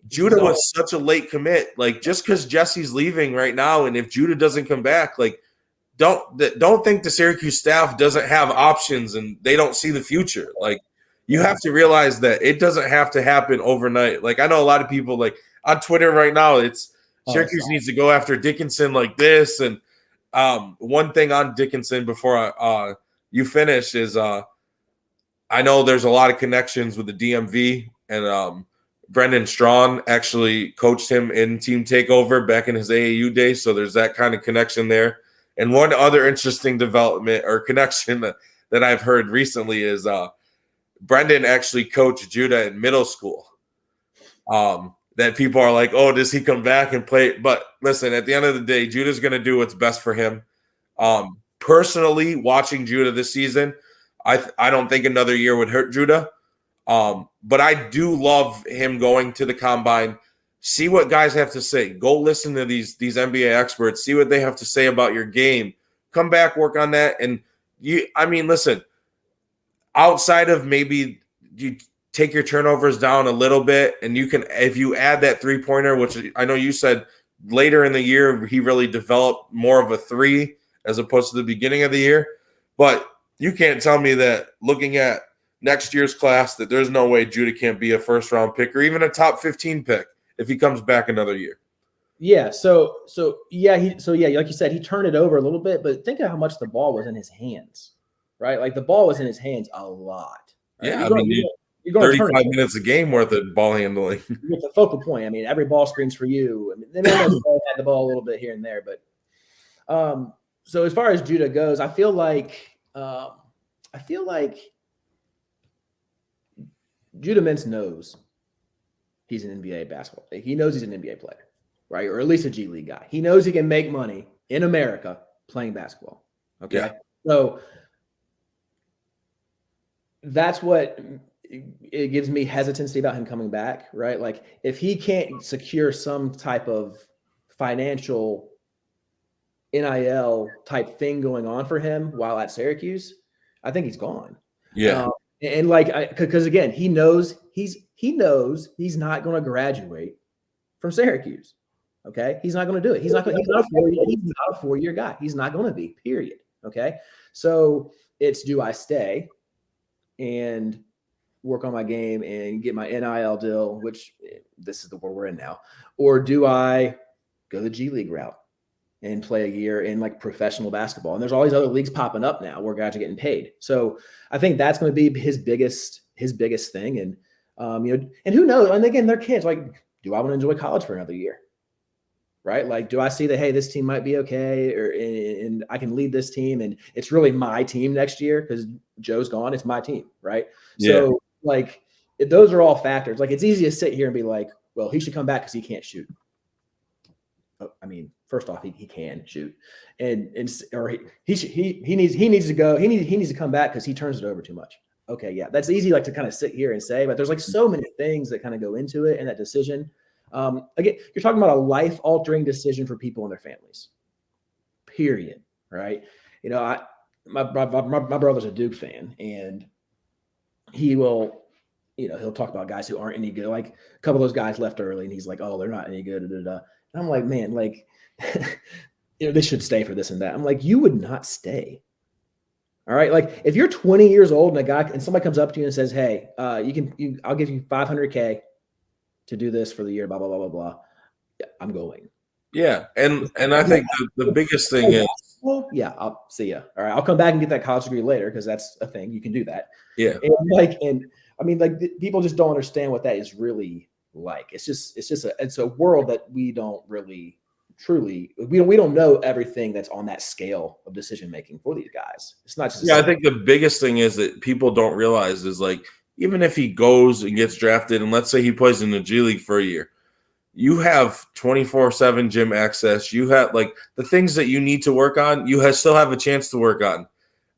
Judah was such a late commit. Like, just because Jesse's leaving right now, and if Judah doesn't come back, like, don't think the Syracuse staff doesn't have options and they don't see the future. Like, you have to realize that it doesn't have to happen overnight. Like, I know a lot of people, like, on Twitter right now, it's Syracuse needs to go after Dickinson like this. And one thing on Dickinson before you finish is I know there's a lot of connections with the DMV, and Brendan Strawn actually coached him in Team Takeover back in his AAU days. So there's that kind of connection there. And one other interesting development or connection that I've heard recently is Brendan actually coached Judah in middle school. That people are like, oh, does he come back and play? But listen, at the end of the day, Judah's going to do what's best for him. Personally, watching Judah this season, I don't think another year would hurt Judah. But I do love him going to the combine. See what guys have to say. Go listen to these NBA experts. See what they have to say about your game. Come back, work on that. And listen, outside of maybe you take your turnovers down a little bit, and you can, if you add that 3-pointer, which I know you said later in the year he really developed more of a 3 as opposed to the beginning of the year. But you can't tell me that looking at next year's class that there's no way Judah can't be a first-round pick or even a top 15 pick if he comes back another year. Yeah. So like you said, he turned it over a little bit, but think of how much the ball was in his hands, right? Like, the ball was in his hands a lot. Right? Yeah, you're going 35 minutes a game worth of ball handling. With the focal point. I mean, every ball screens for you. I mean, they may have had the ball a little bit here and there, but so as far as Judah goes, I feel like Judah Mintz knows he's an NBA basketball. He knows he's an NBA player, right? Or at least a G League guy. He knows he can make money in America playing basketball. Okay. Yeah. So that's what it gives me hesitancy about him coming back, right? Like, if he can't secure some type of financial NIL type thing going on for him while at Syracuse, I think he's gone. Yeah. And like, because again, he knows he's not going to graduate from Syracuse. Okay. He's not going to do it. He's not a 4-year guy. He's not going to be, period. Okay. So it's, do I stay and work on my game and get my NIL deal, which this is the world we're in now, or do I go the G League route and play a year in like professional basketball? And there's all these other leagues popping up now where guys are getting paid. So I think that's going to be his biggest thing. And, and who knows? And again, they're kids. Like, do I want to enjoy college for another year? Right? Like, do I see that, hey, this team might be okay, and I can lead this team, and it's really my team next year because Joe's gone. It's my team. Right. Yeah. So like, those are all factors. Like, it's easy to sit here and be like, well, he should come back because he can't shoot. I mean, first off, he can shoot, and or he needs to go. He needs to come back because he turns it over too much. Okay, yeah, that's easy, like, to kind of sit here and say, but there's like so many things that kind of go into it and that decision. Again, you're talking about a life-altering decision for people and their families. Period. Right? You know, my brother's a Duke fan, and he will. He'll talk about guys who aren't any good. Like, a couple of those guys left early, and he's like, "Oh, they're not any good." Da, da, da. And I'm like, man, like, they should stay for this and that. I'm like, you would not stay. All right. Like, if you're 20 years old and somebody comes up to you and says, hey, I'll give you $500K to do this for the year, blah, blah, blah, blah, blah. Yeah, I'm going. Yeah. And I think the biggest thing is, well, yeah, I'll see you. All right. I'll come back and get that college degree later, because that's a thing. You can do that. Yeah. People just don't understand what that is really like. It's a world that we don't really truly, we don't know everything that's on that scale of decision making for these guys. It's not just I think the biggest thing is that people don't realize is, like, even if he goes and gets drafted, and let's say he plays in the G League for a year, you have 24/7 gym access. You have like the things that you need to work on, still have a chance to work on.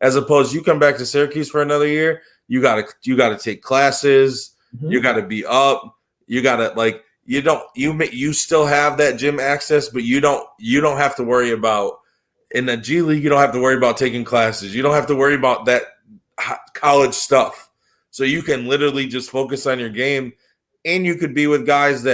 As opposed, you come back to Syracuse for another year, you gotta take classes, you gotta be up, you gotta like you still have that gym access, but you don't have to worry about in the G League, you don't have to worry about taking classes. You don't have to worry about that college stuff. So you can literally just focus on your game, and you could be with guys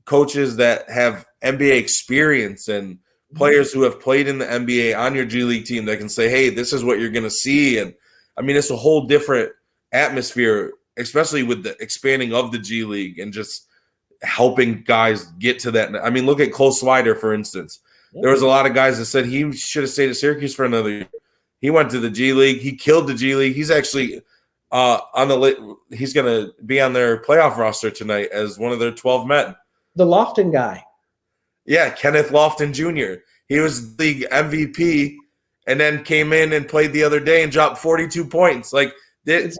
coaches that have NBA experience and players who have played in the NBA on your G League team that can say, hey, this is what you're going to see. And I mean, it's a whole different atmosphere, especially with the expanding of the G League and just helping guys get to that. I mean, look at Cole Swider, for instance. There was a lot of guys that said he should have stayed at Syracuse for another year. He went to the G League. He killed the G League. He's actually he's going to be on their playoff roster tonight as one of their 12 men. The Lofton guy. Yeah, Kenneth Lofton Jr. He was league MVP and then came in and played the other day and dropped 42 points. Like the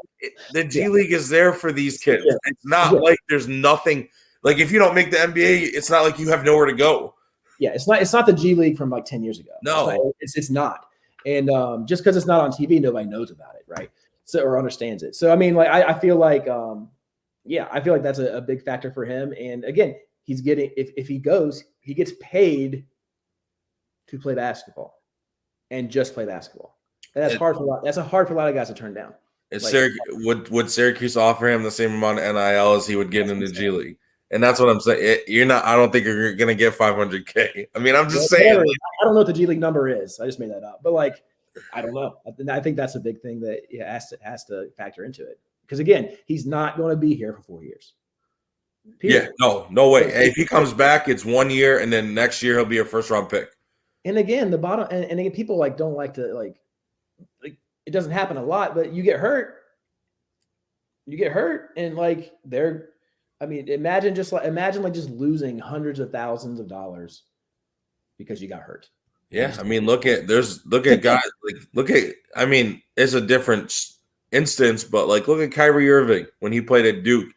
G League is there for these kids. Yeah. It's not like there's nothing. Like if you don't make the NBA, it's not like you have nowhere to go. Yeah, it's not the G League from like 10 years ago. No, it's not. And just because it's not on TV, nobody knows about it, right? So or understands it. So I mean, like I feel like I feel like that's a big factor for him. And again, he's getting if he goes, he gets paid to play basketball and just play basketball. And that's hard for a lot. That's hard for a lot of guys to turn down. Would Syracuse offer him the same amount of NIL as he would get in the G League? And that's what I'm saying. You're not. I don't think you're gonna get $500K. I mean, I'm just saying. I don't know what the G League number is. I just made that up. But like, I don't know. I think that's a big thing that has to factor into it. Because again, he's not going to be here for 4 years. Period. Yeah, no way. If he comes back, it's 1 year, and then next year he'll be a first-round pick. And again, the bottom, and again, people like don't like to like it doesn't happen a lot, but you get hurt, and like I mean, imagine just losing hundreds of thousands of dollars because you got hurt. Yeah, I mean, look at guys I mean, it's a different instance, but like look at Kyrie Irving when he played at Duke.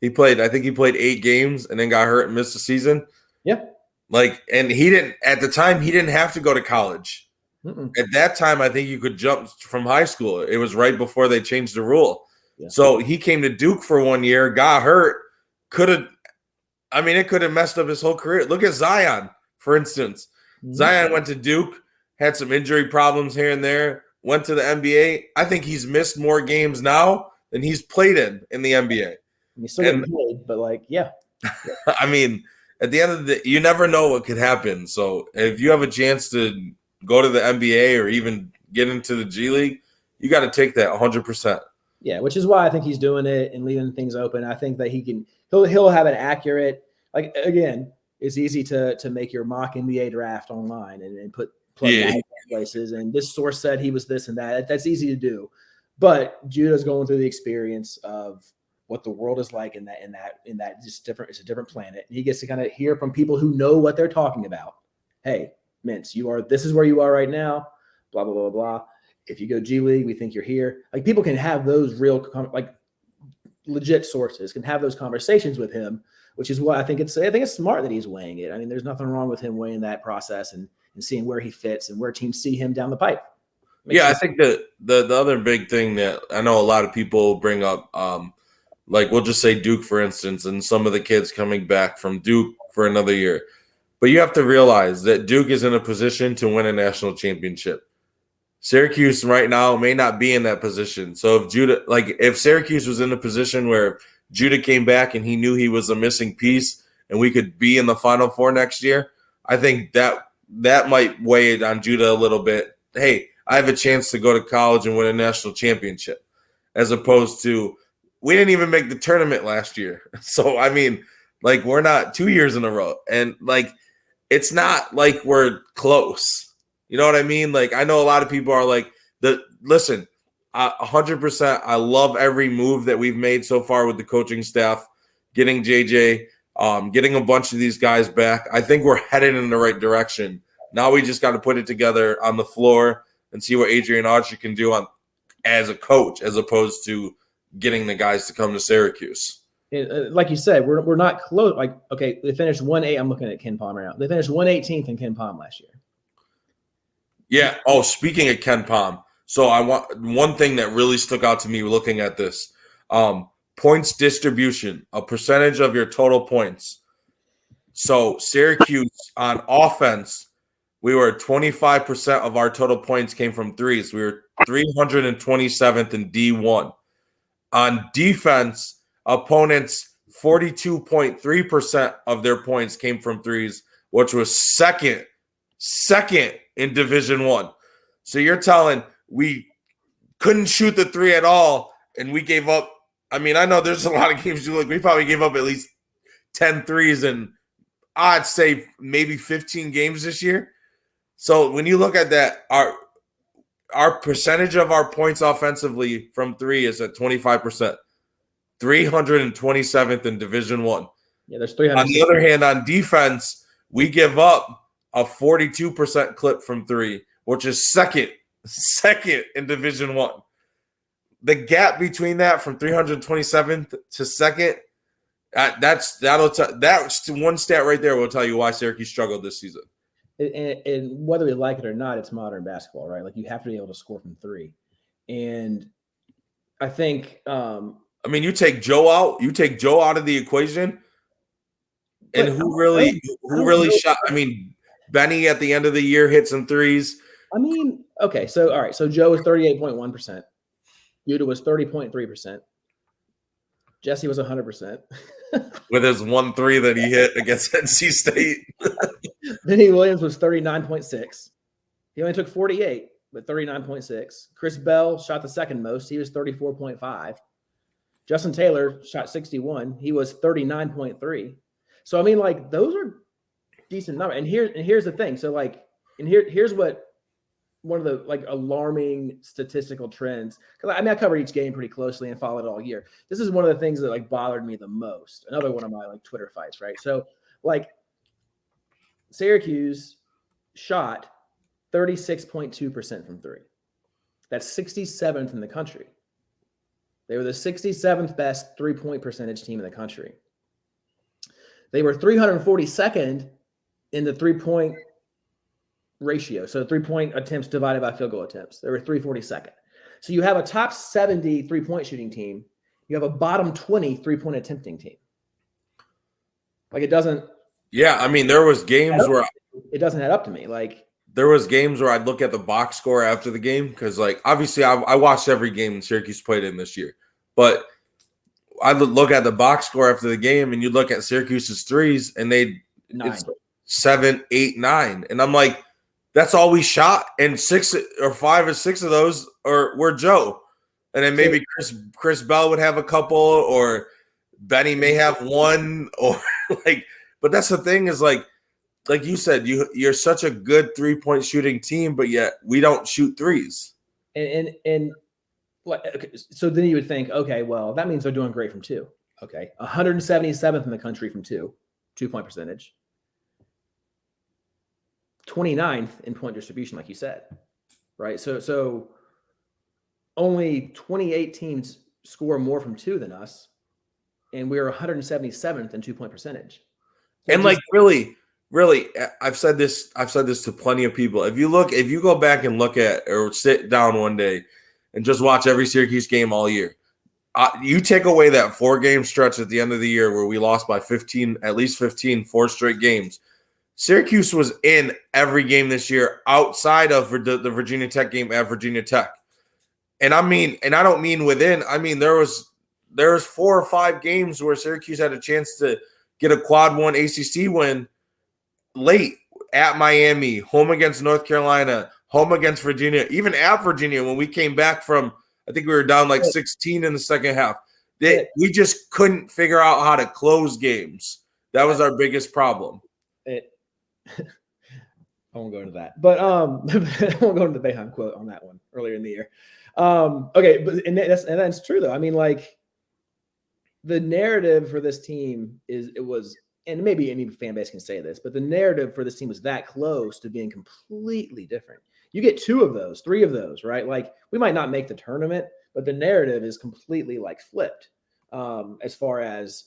I think he played 8 games and then got hurt and missed the season. Yeah. Like, and he didn't have to go to college. At that time, I think you could jump from high school. It was right before they changed the rule. Yeah. So he came to Duke for 1 year, got hurt, it could have messed up his whole career. Look at Zion, for instance. Zion went to Duke, had some injury problems here and there, went to the NBA. I think he's missed more games now than he's played in the NBA. He's still getting paid, but like, yeah. I mean, at the end of the day, you never know what could happen. So if you have a chance to go to the NBA or even get into the G League, you got to take that 100%. Yeah, which is why I think he's doing it and leaving things open. I think that he'll have an accurate, like, again, it's easy to make your mock NBA draft online and plug places. And this source said he was this and that. That's easy to do. But Judah's going through the experience of what the world is like in that just different. It's a different planet. And he gets to kind of hear from people who know what they're talking about. Hey, Mintz, this is where you are right now. Blah, blah, blah, blah. If you go G League, we think you're here. Like people can have those real, like legit sources can have those conversations with him, which is why I think it's smart that he's weighing it. I mean, there's nothing wrong with him weighing that process and seeing where he fits and where teams see him down the pipe. I think that the other big thing that I know a lot of people bring up, like we'll just say Duke, for instance, and some of the kids coming back from Duke for another year. But you have to realize that Duke is in a position to win a national championship. Syracuse right now may not be in that position. So if Syracuse was in a position where Judah came back and he knew he was a missing piece and we could be in the Final Four next year, I think that might weigh it on Judah a little bit. Hey, I have a chance to go to college and win a national championship, as opposed to we didn't even make the tournament last year. So, I mean, like we're not 2 years in a row. And like, it's not like we're close. You know what I mean? Like, I know a lot of people are like, listen, 100%. I love every move that we've made so far with the coaching staff, getting JJ, getting a bunch of these guys back. I think we're headed in the right direction. Now we just got to put it together on the floor and see what Adrian Autry can do as a coach, as opposed to getting the guys to come to Syracuse. like you said, we're not close. Like, okay, they finished 1-8. I'm looking at Ken Palm right now. They finished 118th in Ken Palm last year. Yeah. Oh, speaking of Ken Palm, so I want one thing that really stuck out to me looking at this. Points distribution, a percentage of your total points. So Syracuse on offense, we were 25% of our total points came from threes. We were 327th in D1. On defense, opponents 42.3% of their points came from threes, which was second in Division 1. So you're telling we couldn't shoot the three at all, and we gave up. I mean, I know there's a lot of games you look. We probably gave up at least 10 threes in, I'd say, maybe 15 games this year. So when you look at that, our percentage of our points offensively from three is at 25%, 327th in Division 1. Yeah, there's 300. On the other hand, on defense, we give up a 42% clip from three, which is second in Division 1. The gap between that from 327th to second, that's one stat right there will tell you why Syracuse struggled this season. And whether we like it or not, it's modern basketball, right? Like, you have to be able to score from three. And I think, I mean, you take Joe out of the equation, and who really shot? I mean, Benny at the end of the year hit some threes. I mean, okay, so all right, so Joe was 38.1%. Yuta was 30.3%. Jesse was 100%. With his 1-3 that he hit against NC State. Vinny Williams was 39.6. He only took 48, but 39.6. Chris Bell shot the second most. He was 34.5. Justin Taylor shot 61. He was 39.3. So, I mean, like, those are decent numbers. And here's the thing. So, like, here's what one of the, like, alarming statistical trends, because I mean, I covered each game pretty closely and followed it all year. This is one of the things that, like, bothered me the most. Another one of my, like, Twitter fights, right? So, like, Syracuse shot 36.2% from three. That's 67th in the country. They were the 67th best three-point percentage team in the country. They were 342nd in the three-point ratio. So three-point attempts divided by field goal attempts. They were 342nd. So you have a top 70 three-point shooting team. You have a bottom 20 three-point attempting team. Like, it doesn't. Yeah, I mean, there was games where it doesn't add up to me. Like, there was games where I'd look at the box score after the game because, like, obviously I watched every game Syracuse played in this year, but I'd look at the box score after the game and you look at Syracuse's threes and it's 7, 8, 9, and I'm like, that's all we shot, and 6 or 5 or 6 of those were Joe, and then maybe Chris Bell would have a couple, or Benny may have one, or like. But that's the thing is, like you said, you're such a good three-point shooting team, but yet we don't shoot threes. And okay, so then you would think, okay, well, that means they're doing great from two. Okay, 177th in the country from two-point percentage. 29th in point distribution, like you said, right? So only 28 teams score more from two than us, and we're 177th in two-point percentage. So and like, really, I've said this to plenty of people. If you go back and look at or sit down one day and just watch every Syracuse game all year, you take away that 4-game stretch at the end of the year where we lost by 15, at least 15, 4 straight games. Syracuse was in every game this year outside of the Virginia Tech game at Virginia Tech. And I don't mean within. I mean, there was 4 or 5 games where Syracuse had a chance to get a quad 1 ACC win late at Miami, home against North Carolina, home against Virginia, even at Virginia when we came back from, I think we were down like 16 in the second half. We just couldn't figure out how to close games. That was our biggest problem. I won't go into that, but I won't go into the Peckham quote on that one earlier in the year. Okay, but that's true though. I mean, like, the narrative for this team was, and maybe any fan base can say this, but the narrative for this team was that close to being completely different. You get 2 of those, 3 of those, right? Like, we might not make the tournament, but the narrative is completely, like, flipped. as far as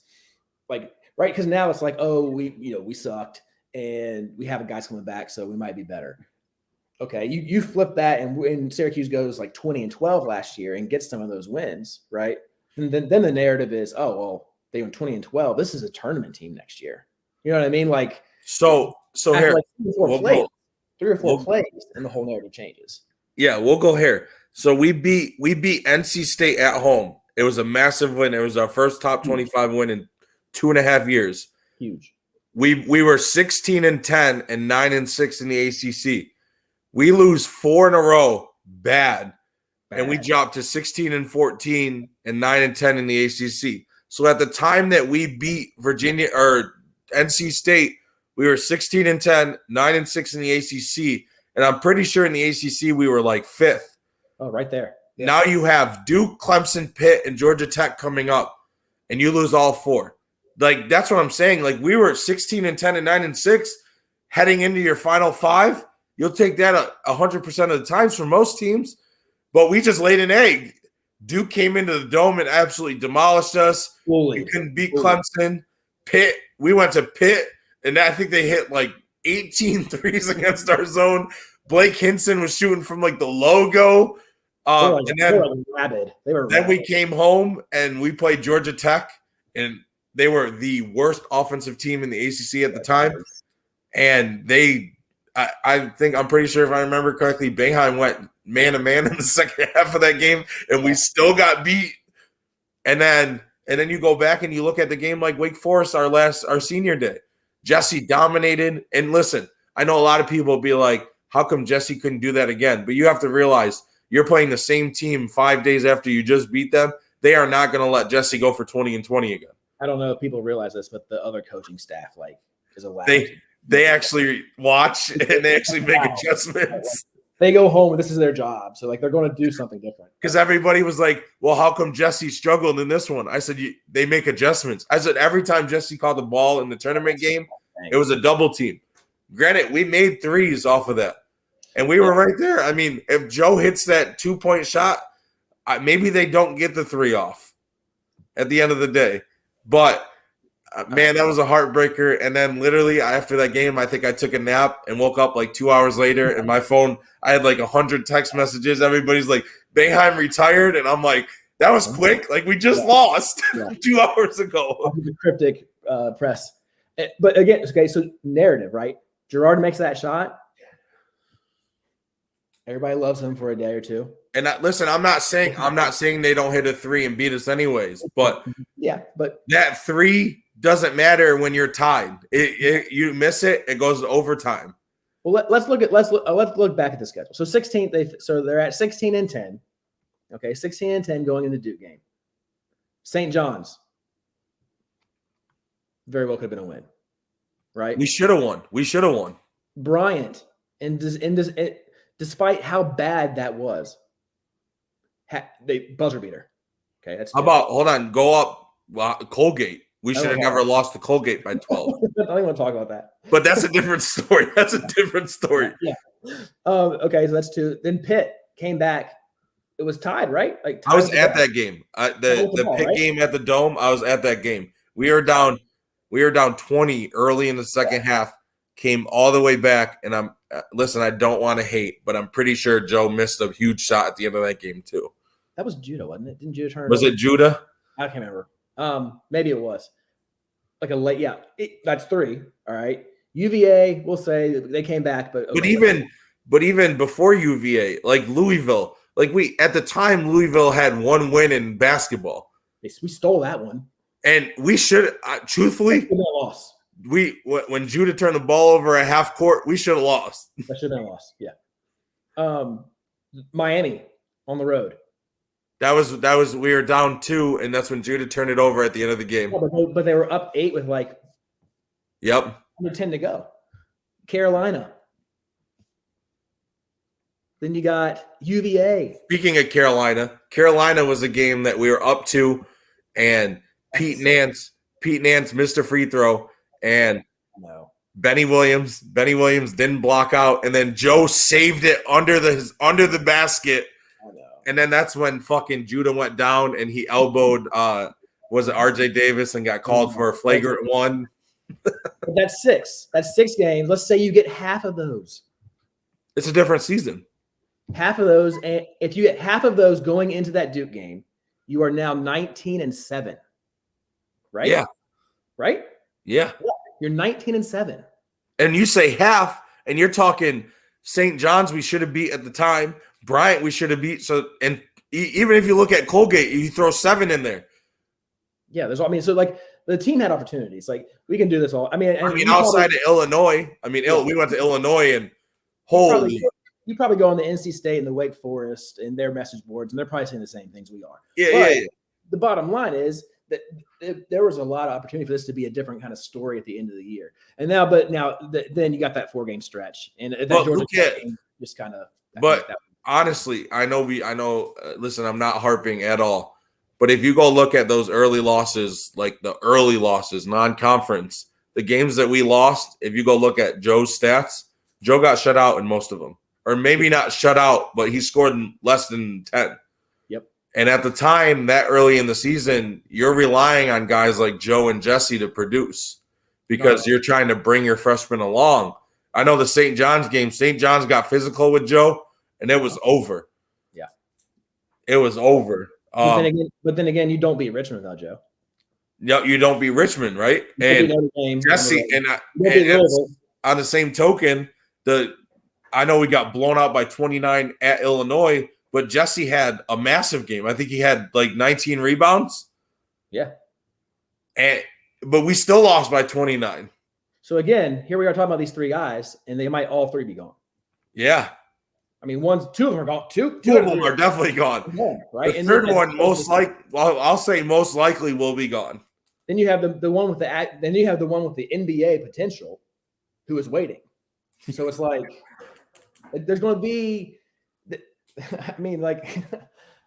like, right? Because now it's like, oh, we sucked and we have guys coming back, so we might be better. Okay, you flip that, and when Syracuse goes like 20-12 last year and gets some of those wins, right? And then the narrative is, oh well, they went 20-12. This is a tournament team next year. You know what I mean? Like so here, like 3 or 4 plays, and the whole narrative changes. Yeah, we'll go here. So we beat NC State at home. It was a massive win. It was our first top 25 win in 2.5 years. Huge. We were 16-10 and 9-6 in the ACC. We lose 4 in a row, bad. And we dropped to 16-14 and 9-10 in the ACC. So at the time that we beat Virginia or NC State, we were 16-10, 9-6 in the ACC. And I'm pretty sure in the ACC we were like 5th. Oh, right there. Yeah. Now you have Duke, Clemson, Pitt, and Georgia Tech coming up, and you lose all 4. Like, that's what I'm saying. Like, we were 16-10 and 9-6 heading into your final 5. You'll take that 100% of the times for most teams. But we just laid an egg. Duke came into the Dome and absolutely demolished us. We couldn't beat Clemson. Pitt, we went to Pitt, and I think they hit like 18 threes against our zone. Blake Hinson was shooting from like the logo. And then we came home and we played Georgia Tech, and they were the worst offensive team in the ACC at the time. And I think, I'm pretty sure if I remember correctly, Boeheim went man-to-man in the second half of that game, and we still got beat. And then you go back and you look at the game like Wake Forest, our senior day. Jesse dominated. And listen, I know a lot of people will be like, how come Jesse couldn't do that again? But you have to realize you're playing the same team 5 days after you just beat them. They are not going to let Jesse go for 20 and 20 again. I don't know if people realize this, but the other coaching staff is allowed. They actually watch and they actually make adjustments. They go home and this is their job. So they're going to do something different. Because everybody was like, well, how come Jesse struggled in this one? I said, they make adjustments. I said, every time Jesse caught the ball in the tournament game, it was a double team. Granted, we made threes off of that. And we were right there. I mean, if Joe hits that 2-point shot, maybe they don't get the 3 off at the end of the day. But, man, that was a heartbreaker. And then literally after that game, I think I took a nap and woke up like 2 hours later. And my phone, I had like 100 text messages. Everybody's like, Boeheim retired. And I'm like, that was quick. Like, we just lost 2 hours ago. The cryptic press. But again, okay, so narrative, right? Gerard makes that shot. Everybody loves him for a day or two. And listen, I'm not saying they don't hit a 3 and beat us anyways, but but that 3 doesn't matter when you're tied. You miss it, it goes to overtime. Well, let's look back at the schedule. So 16th, so they're at 16-10. Okay, 16-10 going in the Duke game. St. John's very well could have been a win, right? We should have won. Bryant, despite how bad that was, they buzzer beater. Okay, that's how about hold on, go up Colgate. We should have never lost to Colgate by 12. I don't even want to talk about that. But that's a different story. Yeah. Okay, so that's 2. Then Pitt came back. It was tied, right? I was at that game. The Pitt game at the Dome. I was at that game. We were down 20 early in the second half. Came all the way back, and listen, I don't want to hate, but I'm pretty sure Joe missed a huge shot at the end of that game too. That was Judah, wasn't it? Didn't Judah turn? Was it Judah? I can't remember. Maybe it was like a late. Yeah, that's 3. All right. UVA, we'll say they came back, but even before UVA, like Louisville, like at the time Louisville had 1 win in basketball. We stole that one, and we should truthfully lost. When Judah turned the ball over at half court, we should have lost. That should have been lost. Yeah. Miami on the road. That was we were down 2, and that's when Judah turned it over at the end of the game. Yeah, but they were up 8 with under 10 to go. Carolina. Then you got UVA. Speaking of Carolina was a game that we were up to, and Pete Nance missed a free throw. And Benny Williams didn't block out, and then Joe saved it under the basket. And then that's when fucking Judah went down and he elbowed Was it RJ Davis and got called for a flagrant one? But that's 6. That's 6 games. Let's say you get half of those. It's a different season. Half of those, and if you get half of those going into that Duke game, you are now 19-7. Right? Yeah. Right? Yeah. You're 19-7. And you say half, and you're talking St. John's we should have beat at the time. Bryant we should have beat. So, and even if you look at Colgate, you throw 7 in there. Yeah, so like the team had opportunities. Like we can do this all. I mean, outside of Illinois, we went to Illinois and holy. You probably go on the NC State and the Wake Forest and their message boards, and they're probably saying the same things we are. Yeah. The bottom line is that there was a lot of opportunity for this to be a different kind of story at the end of the year. And then you got that 4-game stretch, and that Georgia game just kind of. But honestly, I know. Listen, I'm not harping at all. But if you go look at those early losses, like the early losses, non-conference, the games that we lost, if you go look at Joe's stats, Joe got shut out in most of them. Or maybe not shut out, but he scored less than 10. Yep. And at the time, that early in the season, you're relying on guys like Joe and Jesse to produce because you're trying to bring your freshmen along. I know the St. John's game, St. John's got physical with Joe, and it was over. Yeah. It was over. But then again, you don't beat Richmond without Joe. No, you don't beat Richmond, right? And Jesse and on the same token, I know we got blown out by 29 at Illinois, but Jesse had a massive game. I think he had like 19 rebounds. Yeah. But we still lost by 29. So again, here we are talking about these 3 guys, and they might all 3 be gone. Yeah. I mean, 2 of them are gone. Two of them are definitely gone. Right. The third one I'll say most likely will be gone. Then you have the one with the NBA potential, who is waiting. So it's like there's going to be. I mean, like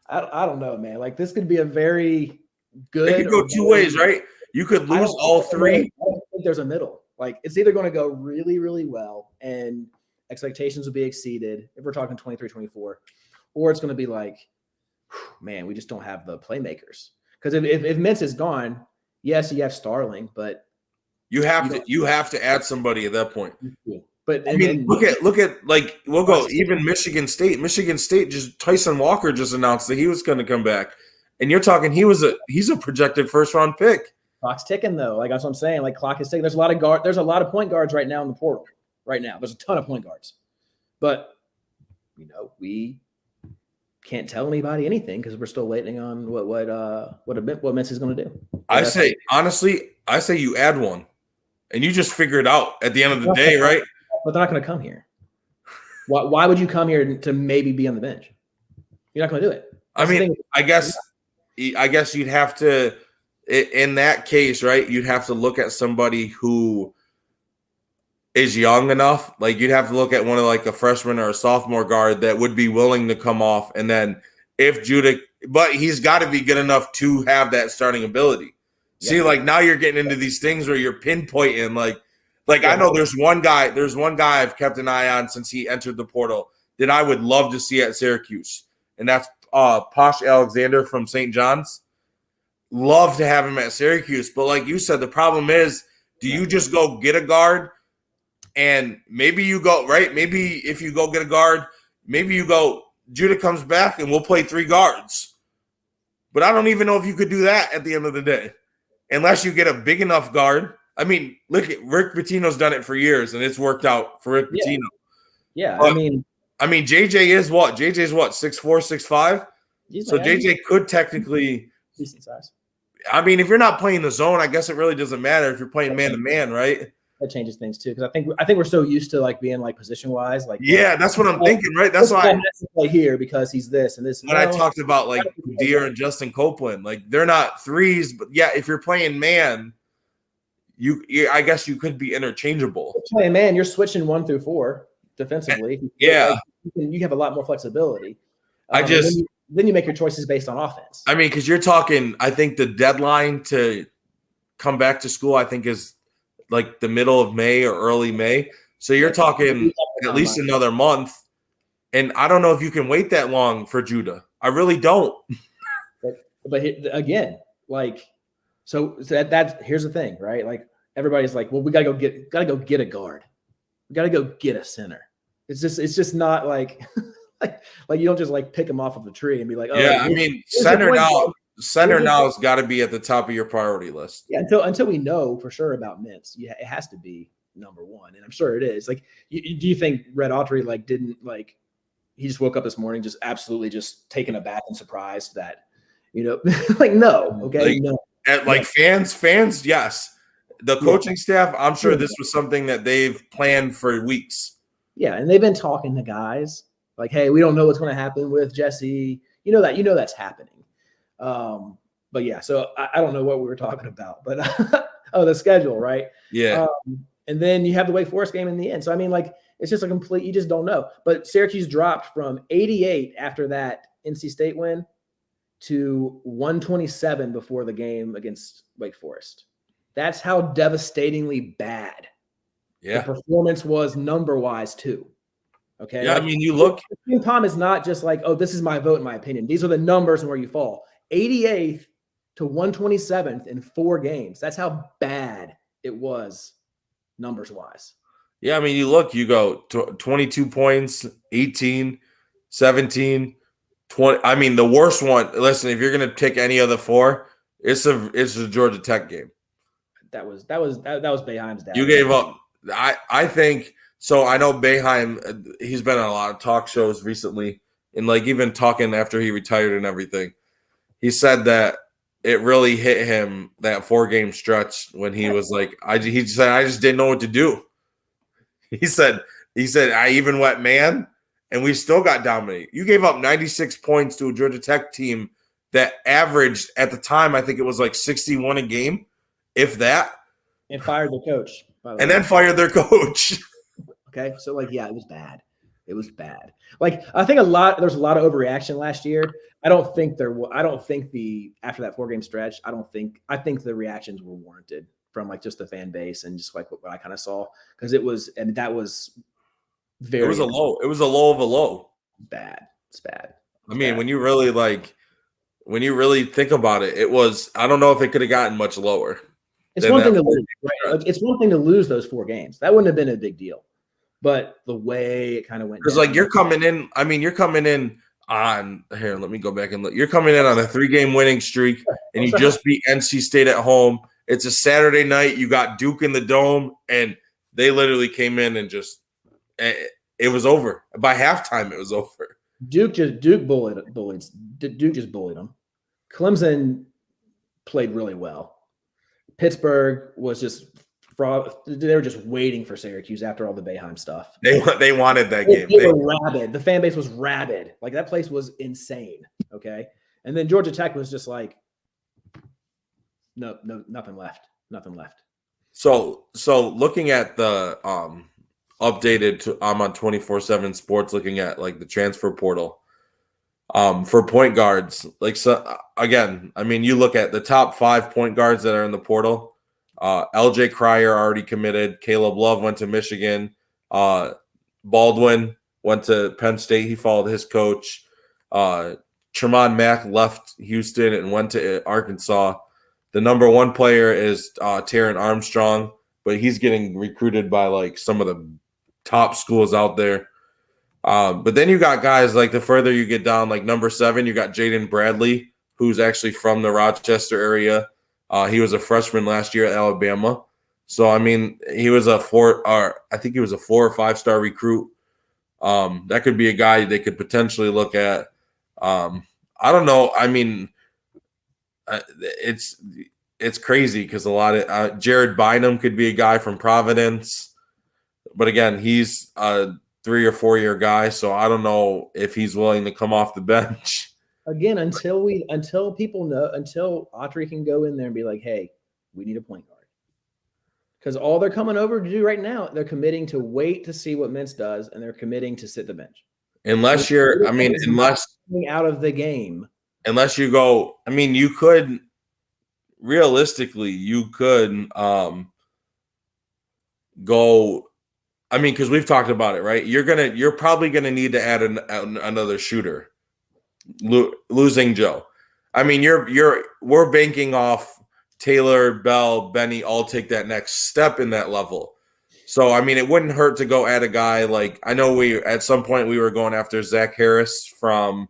I don't know, man. Like this could be a very good. It could go 2 ways, right? You could lose all 3. I don't think there's a middle. Like it's either going to go really, really well and expectations will be exceeded if we're talking 23-24, or it's going to be like, man, we just don't have the playmakers. Because if Mintz is gone, yes, you have Starling, but you have to add somebody at that point. But I mean, look at like we'll go even Michigan State. Michigan State Tyson Walker just announced that he was going to come back, and you're talking he's a projected first-round pick. Clock's ticking though. Like that's what I'm saying. Like clock is ticking. There's a lot of point guards right now in the portal. Right now, there's a ton of point guards, but we can't tell anybody anything because we're still waiting on what Mintz is going to do. I say you add one, and you just figure it out at the end of the day, right? But they're not going to come here. Why would you come here to maybe be on the bench? You're not going to do it. That's I guess you'd have to, in that case, right? You'd have to look at somebody who is young enough. Like you'd have to look at one of like a freshman or a sophomore guard that would be willing to come off. And then if Judah, but he's got to be good enough to have that starting ability. Yeah. See, like now you're getting into these things where you're pinpointing like I know there's one guy I've kept an eye on since he entered the portal that I would love to see at Syracuse. And that's Posh Alexander from St. John's. Love to have him at Syracuse. But like you said, the problem is, do you just go get a guard? And maybe you go, right? Maybe if you go get a guard, maybe you go, Judah comes back and we'll play 3 guards. But I don't even know if you could do that at the end of the day. Unless you get a big enough guard. I mean, look at Rick Pitino's done it for years and it's worked out for Rick Pitino. Yeah. But, I mean, JJ is what? JJ's what? 6'4", 6'5"? So JJ could technically decent size. I mean, if you're not playing the zone, I guess it really doesn't matter if you're playing man to man, right? That changes things too, because I think we're so used to like being like position wise, like that's what I'm thinking, right? That's why I have to play here because he's this and this. When I talked about like Deere and Justin Copeland, like they're not threes, but yeah, if you're playing man, I guess you could be interchangeable. Playing man, you're switching 1 through 4 defensively. Yeah, you have a lot more flexibility. Then you make your choices based on offense. I mean, because you're talking, I think the deadline to come back to school, I think is like the middle of May or early May. So you're talking at least another month. And I don't know if you can wait that long for Judah. I really don't. But again, like So that's here's the thing, right? Like everybody's like, well, we gotta go get a guard. We gotta go get a center. It's just not like like you don't just like pick them off of a tree and be like, oh yeah. I mean, center now has got to be at the top of your priority list. Yeah, until we know for sure about Mintz, yeah, it has to be number one, and I'm sure it is. Like, do you think Red Autry like didn't like he just woke up this morning just absolutely just taken aback and surprised that like no, okay, like, no, like fans, yes. The coaching staff, I'm sure this was something that they've planned for weeks. Yeah, and they've been talking to guys like, hey, we don't know what's going to happen with Jesse. You know that's happening. But yeah, so I don't know what we were talking about, but the schedule, right? Yeah. And then you have the Wake Forest game in the end. So I mean, like it's just a complete. You just don't know. But Syracuse dropped from 88 after that NC State win to 127 before the game against Wake Forest. That's how devastatingly bad the performance was number-wise too. Okay. Yeah, like, I mean, you look. Tom is not just like, oh, this is my vote in my opinion. These are the numbers and where you fall. 88th to 127th in 4 games. That's how bad it was numbers-wise. Yeah, I mean, you look. You go 22 points, 18, 17, 20. I mean, the worst one. Listen, if you're gonna pick any of the 4, it's a Georgia Tech game. That was Boeheim's dad. You gave up. I think so. I know Boeheim. He's been on a lot of talk shows recently, and like even talking after he retired and everything. He said that it really hit him that 4-game stretch when he was like, he said I just didn't know what to do. He said I even went man, and we still got dominated. You gave up 96 points to a Georgia Tech team that averaged at the time, I think it was like 61 a game. If that, and fired the coach, by the way. And then fired their coach. Okay, so like, yeah, it was bad. It was bad. Like, I think there's a lot of overreaction last year. I think after that 4-game stretch, I think the reactions were warranted from like just the fan base and just like what I kind of saw because that was very. It was a low. It was a low of a low. Bad. It's bad. I mean, when you really think about it, it was. I don't know if it could have gotten much lower. It's one thing to lose. Right? Like, it's one thing to lose those 4 games. That wouldn't have been a big deal. But the way it kind of went, because like you're coming in. I mean, you're coming in on here. Let me go back and look. You're coming in on a 3-game winning streak, and you just beat NC State at home. It's a Saturday night. You got Duke in the Dome, and they literally came in and just it was over by halftime. It was over. Duke just bullied them. Clemson played really well. Pittsburgh was just fraud. They were just waiting for Syracuse after all the Boeheim stuff. They wanted that game. They were rabid. The fan base was rabid. Like that place was insane. Okay, and then Georgia Tech was just like, no, nothing left. Nothing left. So looking at the updated, I'm on 24/7 Sports, looking at like the transfer portal. For point guards, like so again, I mean, you look at the top 5 point guards that are in the portal. LJ Cryer already committed. Caleb Love went to Michigan. Baldwin went to Penn State. He followed his coach. Tremont Mack left Houston and went to Arkansas. The number 1 player is Taron Armstrong, but he's getting recruited by like some of the top schools out there. But then you got guys like the further you get down, like number 7, you got Jaden Bradley, who's actually from the Rochester area. He was a freshman last year at Alabama. So, I mean, he was a 4 or 5-star recruit. That could be a guy they could potentially look at. I don't know. I mean, it's crazy because a lot of Jared Bynum could be a guy from Providence. But again, he's 3 or 4 year guy, so I don't know if he's willing to come off the bench. Again, until people know, until Autry can go in there and be like, hey, we need a point guard. Because all they're coming over to do right now, they're committing to wait to see what Mintz does, and they're committing to sit the bench. Unless out of the game. Unless you go, I mean, you could realistically, go. I mean, because we've talked about it, right? You're probably gonna need to add another shooter. Losing Joe, I mean, we're banking off Taylor, Bell, Benny all take that next step in that level. So, I mean, it wouldn't hurt to go at a guy like, I know at some point we were going after Zach Harris from,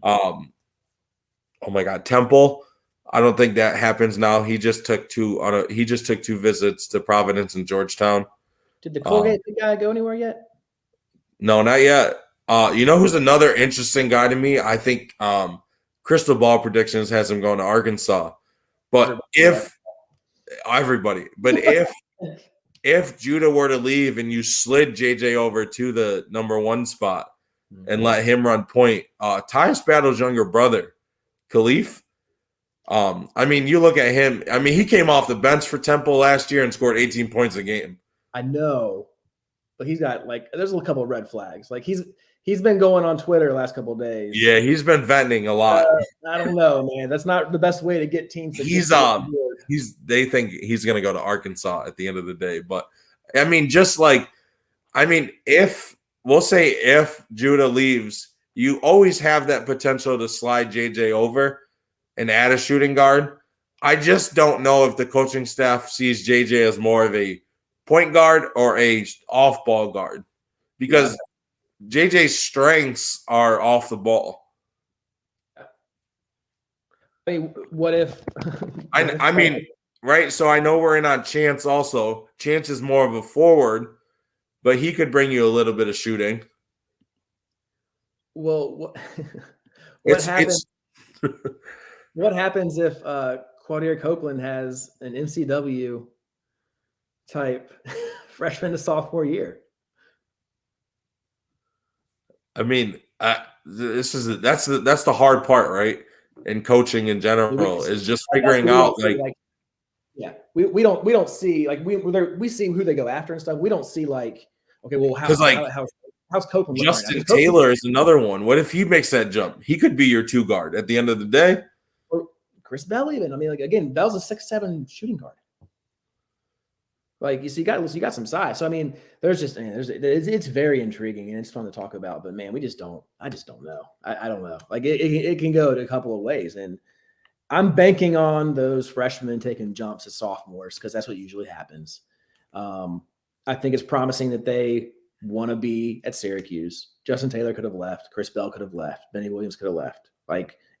oh my God, Temple. I don't think that happens now. He just took two visits to Providence and Georgetown. Did the Colgate guy go anywhere yet? No, not yet. You know who's another interesting guy to me? I think Crystal Ball Predictions has him going to Arkansas. But if Judah were to leave and you slid JJ over to the number 1 spot and let him run point, Tyus Battle's younger brother, Khalif. I mean, you look at him. I mean, he came off the bench for Temple last year and scored 18 points a game. I know, but he's got there's a couple of red flags. Like he's been going on Twitter the last couple of days. Yeah, he's been venting a lot. I don't know, man. That's not the best way to get teams. They think he's going to go to Arkansas at the end of the day. But I mean, if Judah leaves, you always have that potential to slide JJ over and add a shooting guard. I just don't know if the coaching staff sees JJ as more of a point guard or a off-ball guard, because JJ's strengths are off the ball. I mean, what if? I mean, right? So I know we're in on Chance also. Chance is more of a forward, but he could bring you a little bit of shooting. Well, what happens? What happens if Quadir Copeland has an MCW type freshman to sophomore year? I mean, that's the hard part, right? In coaching in general is just figuring out we don't see we see who they go after and stuff. We don't see how's Copeland? Justin Taylor is another one. What if he makes that jump? He could be your 2 guard at the end of the day. Or Chris Bell even. I mean, again, Bell's a 6'7" shooting guard. You got some size. So I mean, it's very intriguing and it's fun to talk about. But man, I just don't know. I don't know. It can go a couple of ways, and I'm banking on those freshmen taking jumps as sophomores because that's what usually happens. I think it's promising that they want to be at Syracuse. Justin Taylor could have left. Chris Bell could have left. Benny Williams could have left.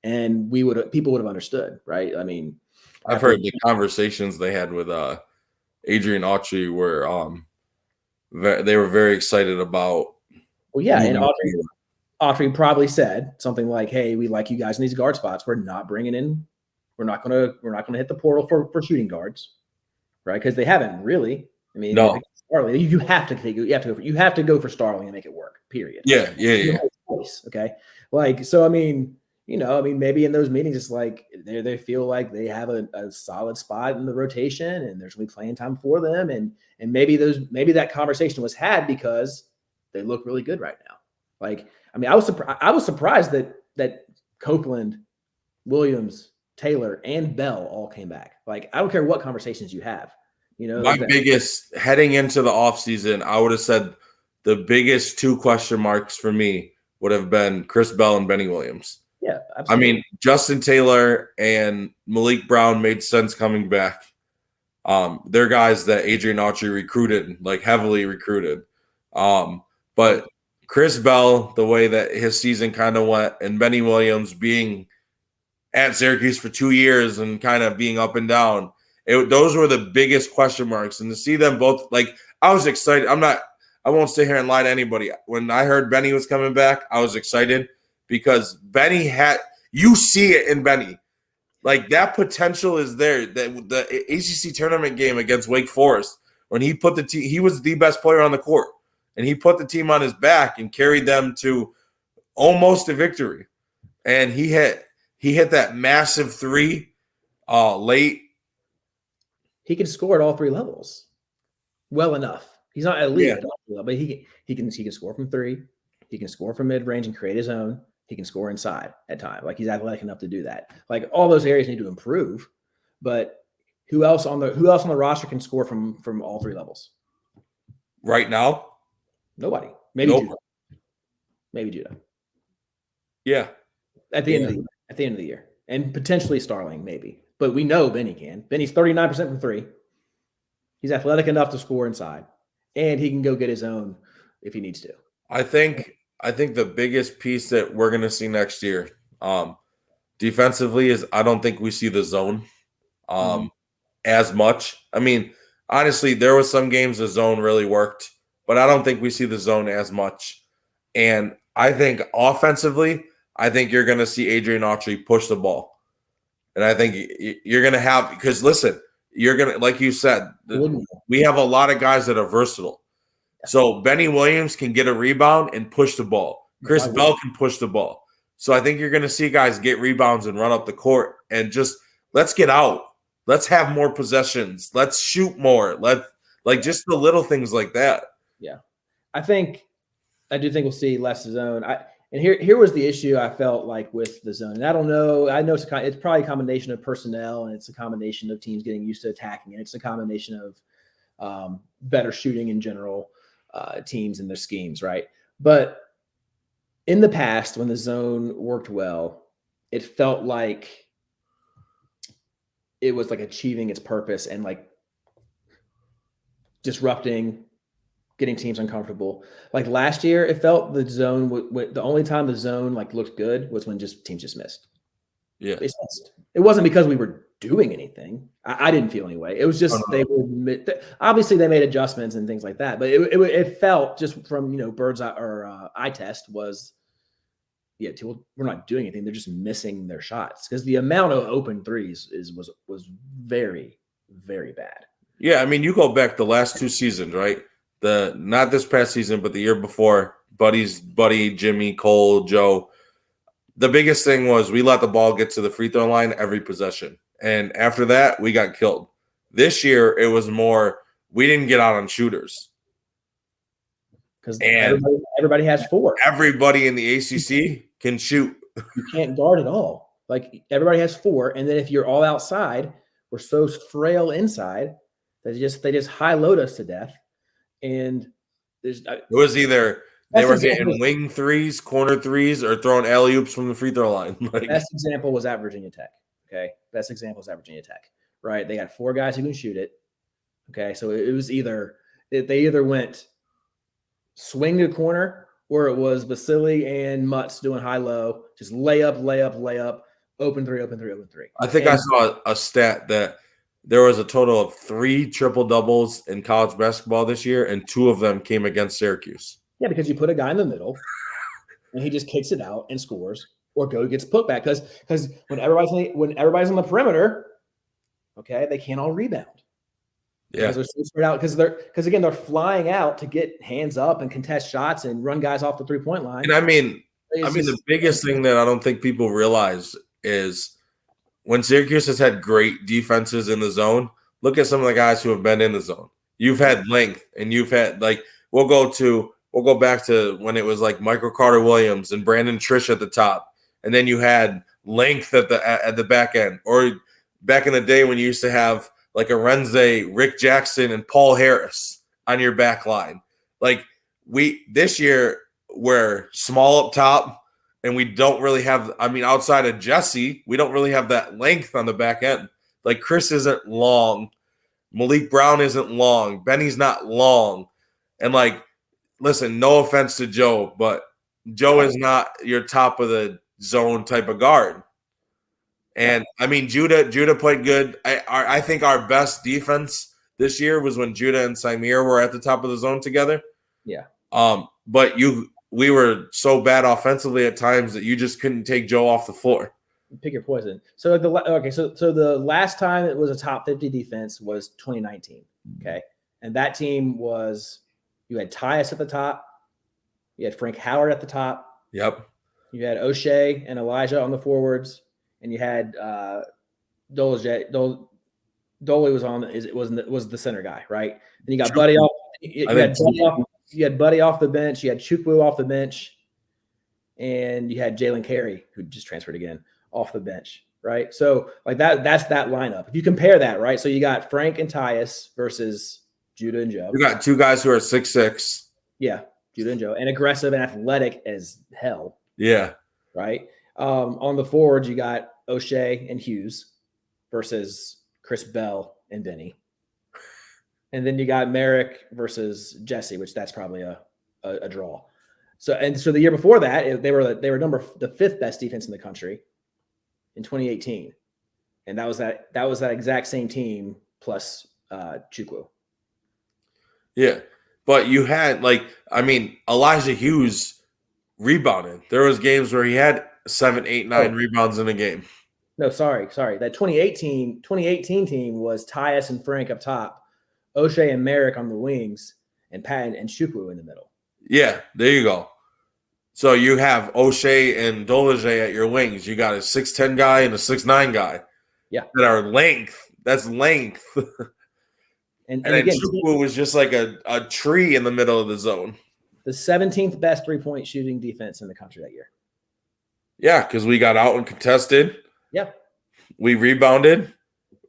And people would have understood, right? I mean, I've heard the conversations they had with Adrian Autry were they were very excited about. Well, yeah, and Autry probably said something like, "Hey, we like you guys in these guard spots. We're not bringing in. We're not gonna hit the portal for shooting guards, right? Because they haven't really. I mean, no. Starling, you have to go for Starling and make it work. Period. Yeah. Okay, so I mean. Maybe in those meetings, it's they feel like they have a solid spot in the rotation and there's going to be playing time for them. And maybe that conversation was had because they look really good right now. I was surprised that Copeland, Williams, Taylor, and Bell all came back. I don't care what conversations you have. My biggest heading into the offseason, I would have said the biggest 2 question marks for me would have been Chris Bell and Benny Williams. Yeah, absolutely. I mean, Justin Taylor and Malik Brown made sense coming back. They're guys that Adrian Autry recruited, heavily recruited. But Chris Bell, the way that his season kind of went, and Benny Williams being at Syracuse for 2 years and kind of being up and down, those were the biggest question marks. And to see them both, I was excited. I won't sit here and lie to anybody. When I heard Benny was coming back, I was excited. Because Benny you see it in Benny. That potential is there. The ACC tournament game against Wake Forest, when he put the team, he was the best player on the court. And he put the team on his back and carried them to almost a victory. And he hit that massive 3 late. He can score at all 3 levels well enough. He's not elite at all, but he can score from 3. He can score from mid-range and create his own. He can score inside at times. He's athletic enough to do that. All those areas need to improve. But who else on the roster can score from all 3 levels? Right now? Nobody. Maybe Judah. Yeah. At the end of the year. And potentially Starling, maybe. but we know Benny can. Benny's 39% from three. He's athletic enough to score inside, and he can go get his own if he needs to. I think the biggest piece that we're going to see next year, defensively, is I don't think we see the zone as much. I mean, honestly, there was some games the zone really worked, but I don't think we see the zone as much. And I think offensively, I think you're going to see Adrian Autry push the ball. And I think you're going to have, because listen, you're going to, like you said, we have a lot of guys that are versatile. So Benny Williams can get a rebound and push the ball. Chris Bell can push the ball. So I think you're going to see guys get rebounds and run up the court and just let's get out. Let's have more possessions. Let's shoot more. Just the little things like that. Yeah. I do think we'll see less zone. And here was the issue I felt like with the zone. And I don't know. I know it's probably a combination of personnel, and it's a combination of teams getting used to attacking, and it's a combination of better shooting in general, teams and their schemes, right? But in the past, when the zone worked well, it felt like it was like achieving its purpose and like disrupting, getting teams uncomfortable. Like last year, it felt the zone. The only time the zone like looked good was when teams just missed. Yeah, they missed. It wasn't because we were doing anything. I didn't feel anyway. It was just they were obviously they made adjustments and things like that. But it felt just from bird's eye or eye test was we're not doing anything. They're just missing their shots because the amount of open threes was very, very bad. Yeah, I mean, you go back the last two seasons, right? Not this past season, but the year before, Buddy, Jimmy, Cole, Joe. The biggest thing was we let the ball get to the free throw line every possession. And after that, we got killed. This year, it was more we didn't get out on shooters. Because everybody has four. Everybody in the ACC can shoot. You can't guard at all. Like everybody has four. And then if you're all outside, we're so frail inside that they just high load us to death. And it was either they were getting wing threes, corner threes, or throwing alley-oops from the free throw line. Best example was at Virginia Tech. Okay. Best example was at Virginia Tech. Right. They got four guys who can shoot it. Okay. So it was they either went swing to the corner, or it was Basili and Mutz doing high-low, just layup, open three. I think I saw a stat that there was a total of 3 triple-doubles in college basketball this year, and 2 of them came against Syracuse. Yeah, because you put a guy in the middle, and he just kicks it out and scores, or gets put back. Because when everybody's on the perimeter, okay, they can't all rebound. Yeah, because they're so spread out. Because again, they're flying out to get hands up and contest shots and run guys off the 3-point line. And I mean, the biggest thing that I don't think people realize is when Syracuse has had great defenses in the zone. Look at some of the guys who have been in the zone. You've had length, and you've had we'll go back to when it was like Michael Carter Williams and Brandon Trish at the top, and then you had length at the back end, or back in the day when you used to have like Arenze, Rick Jackson, and Paul Harris on your back line. Like this year, we're small up top, and we don't really have, outside of Jesse, we don't really have that length on the back end. Like Chris isn't long. Malik Brown isn't long. Benny's not long. And listen, no offense to Joe, but Joe is not your top of the zone type of guard. And Judah played good. I think our best defense this year was when Judah and Samir were at the top of the zone together. Yeah. But we were so bad offensively at times that you just couldn't take Joe off the floor. Pick your poison. So the last time it was a top 50 defense was 2019. Okay, and that team was you had Tyus at the top, you had Frank Howard at the top. Yep. You had O'Shea and Elijah on the forwards. And you had Dolly was the center guy, right? Then you got Buddy off. You had Buddy off the bench. You had Chukwu off the bench, and you had Jalen Carey, who just transferred again, off the bench, right? So that's that lineup. If you compare that, right? So you got Frank and Tyus versus Judah and Joe. You got 2 guys who are 6'6". Yeah, Judah and Joe, and aggressive and athletic as hell. Yeah. Right. On the forwards, you got O'Shea and Hughes. versus Chris Bell and Benny. And then you got Merrick versus Jesse, which that's probably a draw. So the year before that, they were the fifth best defense in the country in 2018, and that was that exact same team plus Chukwu. Yeah, but you had Elijah Hughes rebounded. There was games where he had 7, 8, 9 rebounds in a game. No, sorry. That 2018 team was Tyus and Frank up top, O'Shea and Merrick on the wings, and Pat and Chukwu in the middle. Yeah, there you go. So you have O'Shea and Dolage at your wings. You got a 6'10" guy and a 6'9" guy. Yeah. That are length. That's length. and then again, Chukwu was just like a tree in the middle of the zone. The 17th best three-point shooting defense in the country that year. Yeah, because we got out and contested. Yeah. We rebounded.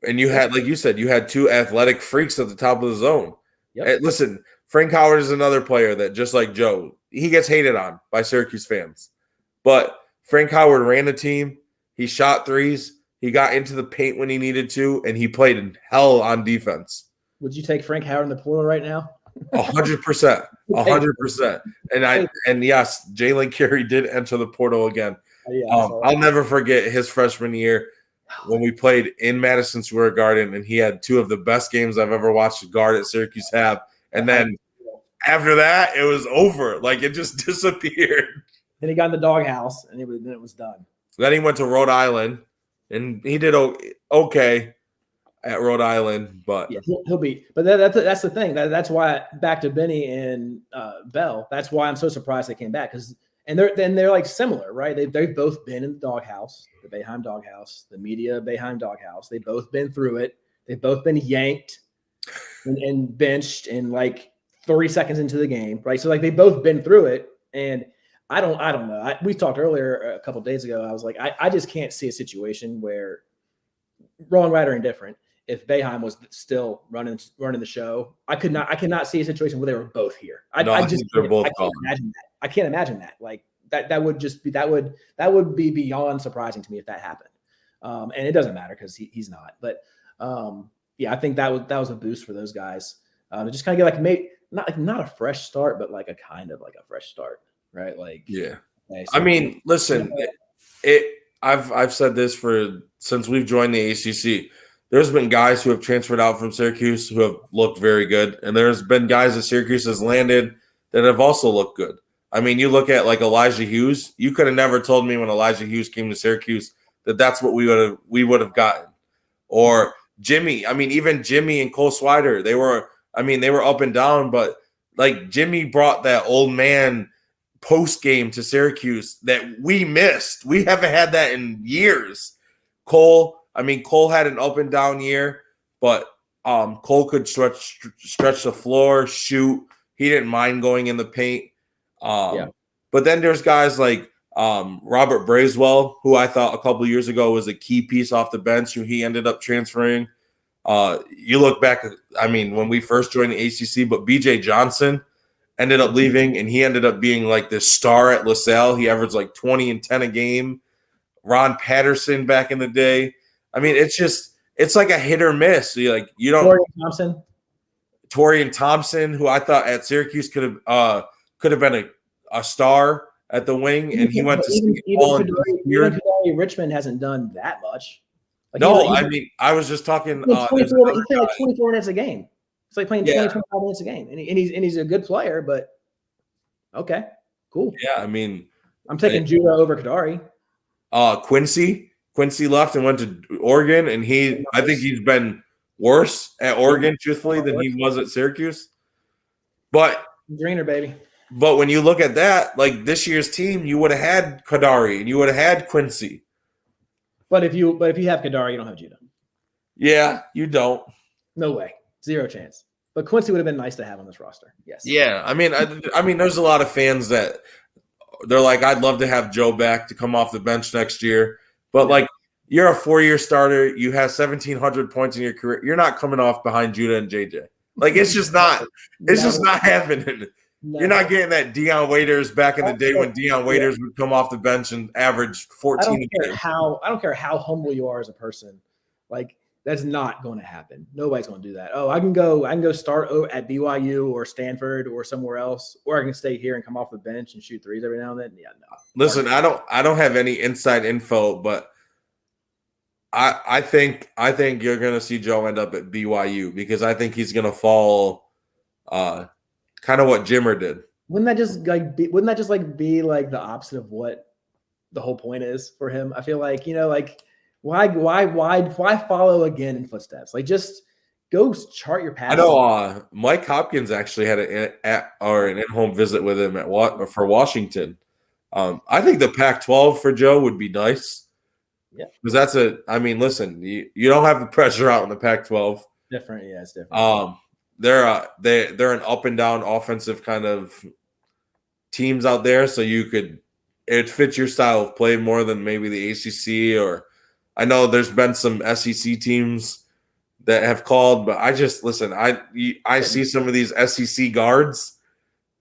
And you had, like you said, you had two athletic freaks at the top of the zone. Yep. Listen, Frank Howard is another player that, just like Joe, he gets hated on by Syracuse fans. But Frank Howard ran the team. He shot threes. He got into the paint when he needed to, and he played in hell on defense. Would you take Frank Howard in the portal right now? 100%. 100%. And yes, Jalen Carey did enter the portal again. Yeah, I'll never forget his freshman year when we played in Madison Square Garden, and he had two of the best games I've ever watched a guard at Syracuse have. And then after that, it was over. Like, it just disappeared. Then he got in the doghouse, and then it was done. Then he went to Rhode Island, and he did okay at Rhode Island. But yeah, he'll be. But that's the thing. That's why, back to Benny and Bell, that's why I'm so surprised they came back. And they're like similar, right? They've both been in the doghouse, the Boeheim doghouse, the media Boeheim doghouse. They've both been through it. They've both been yanked and benched in like 30 seconds into the game, right? So like they've both been through it. And I don't know. We talked earlier a couple of days ago. I was like, I just can't see a situation where, wrong, right, or indifferent, if Boeheim was still running the show. I cannot see a situation where they were both here. I can't imagine that. I can't imagine that. Like that would be beyond surprising to me if that happened. And it doesn't matter because he's not. But yeah, I think that was a boost for those guys to just kind of get not a fresh start, but like a kind of like a fresh start, right? Like yeah. Okay, so I mean, listen, I've said this since we've joined the ACC. There's been guys who have transferred out from Syracuse who have looked very good, and there's been guys that Syracuse has landed that have also looked good. I mean, you look at like Elijah Hughes. You could have never told me when Elijah Hughes came to Syracuse that's what we would have gotten. Or Jimmy. I mean, even Jimmy and Cole Swider, they were up and down, but like Jimmy brought that old man post game to Syracuse that we missed. We haven't had that in years. Cole had an up and down year, but Cole could stretch the floor, shoot. He didn't mind going in the paint. But then there's guys like Robert Braswell, who I thought a couple of years ago was a key piece off the bench, who he ended up transferring. You look back, when we first joined the ACC, but BJ Johnson ended up leaving, and he ended up being like this star at LaSalle. He averaged like 20 and 10 a game. Ron Patterson back in the day. I mean, it's like a hit or miss. So you don't Torian Thompson, who I thought at Syracuse could have been a star at the wing, and he went to even Richmond hasn't done that much. Like, I was just talking. 24 minutes a game. It's like playing 25 minutes a game, and he's a good player. But okay, cool. Yeah, I'm taking Judah over Kadari. Quincy left and went to Oregon, and I think he's been worse at Oregon, truthfully, than he was at Syracuse. But Greener, baby. But when you look at that, like this year's team, you would have had Kadari and you would have had Quincy. But if you have Kadari, you don't have Judah. Yeah, you don't. No way. 0 chance. But Quincy would have been nice to have on this roster. Yes. Yeah, I mean, there's a lot of fans that they're like, I'd love to have Joe back to come off the bench next year. But like, you're a 4-year starter. You have 1,700 points in your career. You're not coming off behind Judah and JJ. Like, it's just not. It's just not happening. No. You're not getting that Deion Waiters back in the day when Deion Waiters would come off the bench and average 14 a game. I don't care how humble you are as a person. Like that's not going to happen. Nobody's going to do that. Oh, I can go start at BYU or Stanford or somewhere else, or I can stay here and come off the bench and shoot threes every now and then. Yeah, no. Listen, I don't have any inside info, but I think you're gonna see Joe end up at BYU because I think he's gonna fall kind of what Jimmer did. Wouldn't that just be like the opposite of what the whole point is for him? I feel like, like why follow again in footsteps? Like just go chart your path. I know Mike Hopkins actually had an in-home visit with him for Washington. I think the Pac-12 for Joe would be nice. Yeah, because listen, you don't have the pressure out in the Pac-12. Different, yeah, it's different. They're an up and down offensive kind of teams out there, so it fits your style of play more than maybe the ACC, or I know there's been some SEC teams that have called, but I see some of these SEC guards,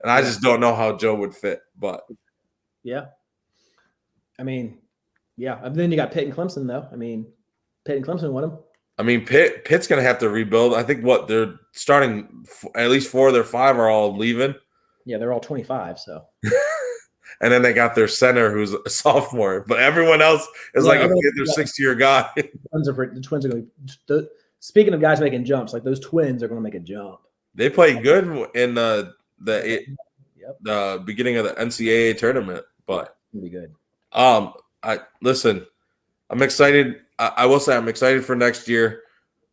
and I just don't know how Joe would fit. But yeah, yeah. And then you got Pitt and Clemson, though. Pitt and Clemson won them. Pitt's going to have to rebuild. I think they're starting, at least 4 of their 5 are all leaving. Yeah, they're all 25, so. And then they got their center who's a sophomore. But everyone else is like a 5th or 6th-year guy. The Twins are going to – speaking of guys making jumps, like those Twins are going to make a jump. They played good in the beginning of the NCAA tournament. But it's going to be good. I'm excited. I will say I'm excited for next year.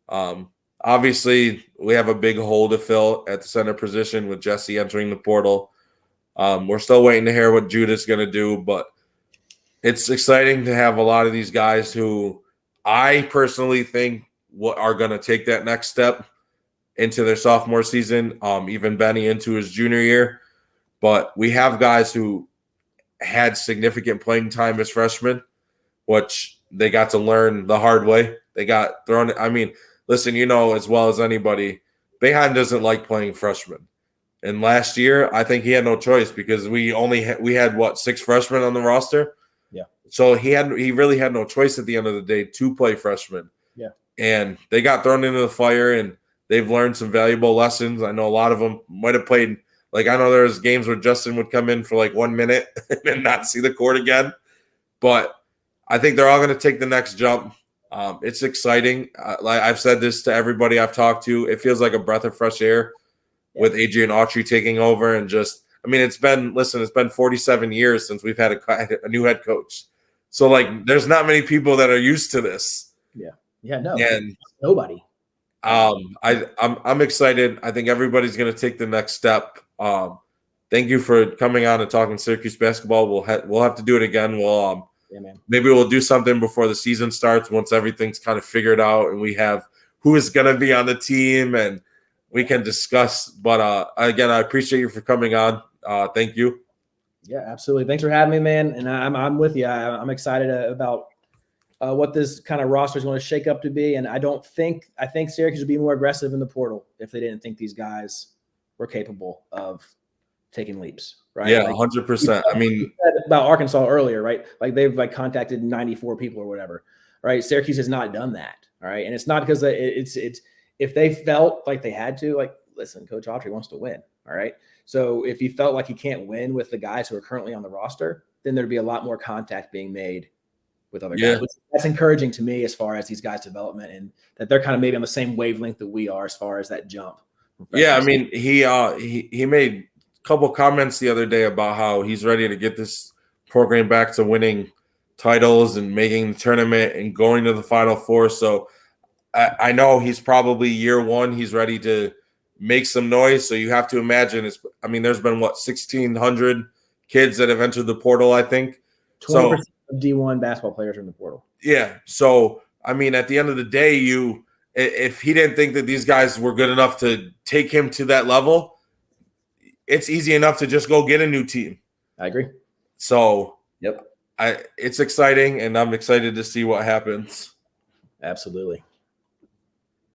Obviously, we have a big hole to fill at the center position with Jesse entering the portal. We're still waiting to hear what Judah's going to do, but it's exciting to have a lot of these guys who I personally think are going to take that next step into their sophomore season, even Benny into his junior year. But we have guys who had significant playing time as freshmen, which they got to learn the hard way. They got thrown. Listen, as well as anybody, Boeheim doesn't like playing freshmen. And last year, I think he had no choice because we had 6 freshmen on the roster. Yeah. So he really had no choice at the end of the day to play freshmen. Yeah. And they got thrown into the fire, and they've learned some valuable lessons. I know a lot of them might have played. Like, I know there was games where Justin would come in for like 1 minute and not see the court again. But I think they're all going to take the next jump. It's exciting. Like I've said this to everybody I've talked to. It feels like a breath of fresh air with Adrian Autry taking over. And it's been 47 years since we've had a new head coach. So, like, there's not many people that are used to this. Yeah. Yeah, no. And nobody. I'm excited. I think everybody's going to take the next step. Thank you for coming on and talking Syracuse basketball. We'll have to do it again. Maybe we'll do something before the season starts once everything's kind of figured out and we have who is going to be on the team and we can discuss. But again, I appreciate you for coming on. Thank you. Yeah, absolutely. Thanks for having me, man. And I'm with you. I'm excited about what this kind of roster is going to shake up to be. And I think Syracuse would be more aggressive in the portal if they didn't think these guys were capable of taking leaps, right? Yeah, 100%. About Arkansas earlier, right? Like they've contacted 94 people or whatever, right? Syracuse has not done that, all right? And it's not because it's if they felt like they had to, like, listen, Coach Autry wants to win, all right? So if he felt like he can't win with the guys who are currently on the roster, then there'd be a lot more contact being made with other guys. That's encouraging to me as far as these guys' development and that they're kind of maybe on the same wavelength that we are as far as that jump. Yeah, he made a couple comments the other day about how he's ready to get this program back to winning titles and making the tournament and going to the Final Four. So I know he's probably year one. He's ready to make some noise. So you have to imagine there's been 1,600 kids that have entered the portal, I think. 20% of D1 basketball players are in the portal. Yeah. So, at the end of the day, if he didn't think that these guys were good enough to take him to that level, it's easy enough to just go get a new team. I agree. So, yep. It's exciting, and I'm excited to see what happens. Absolutely.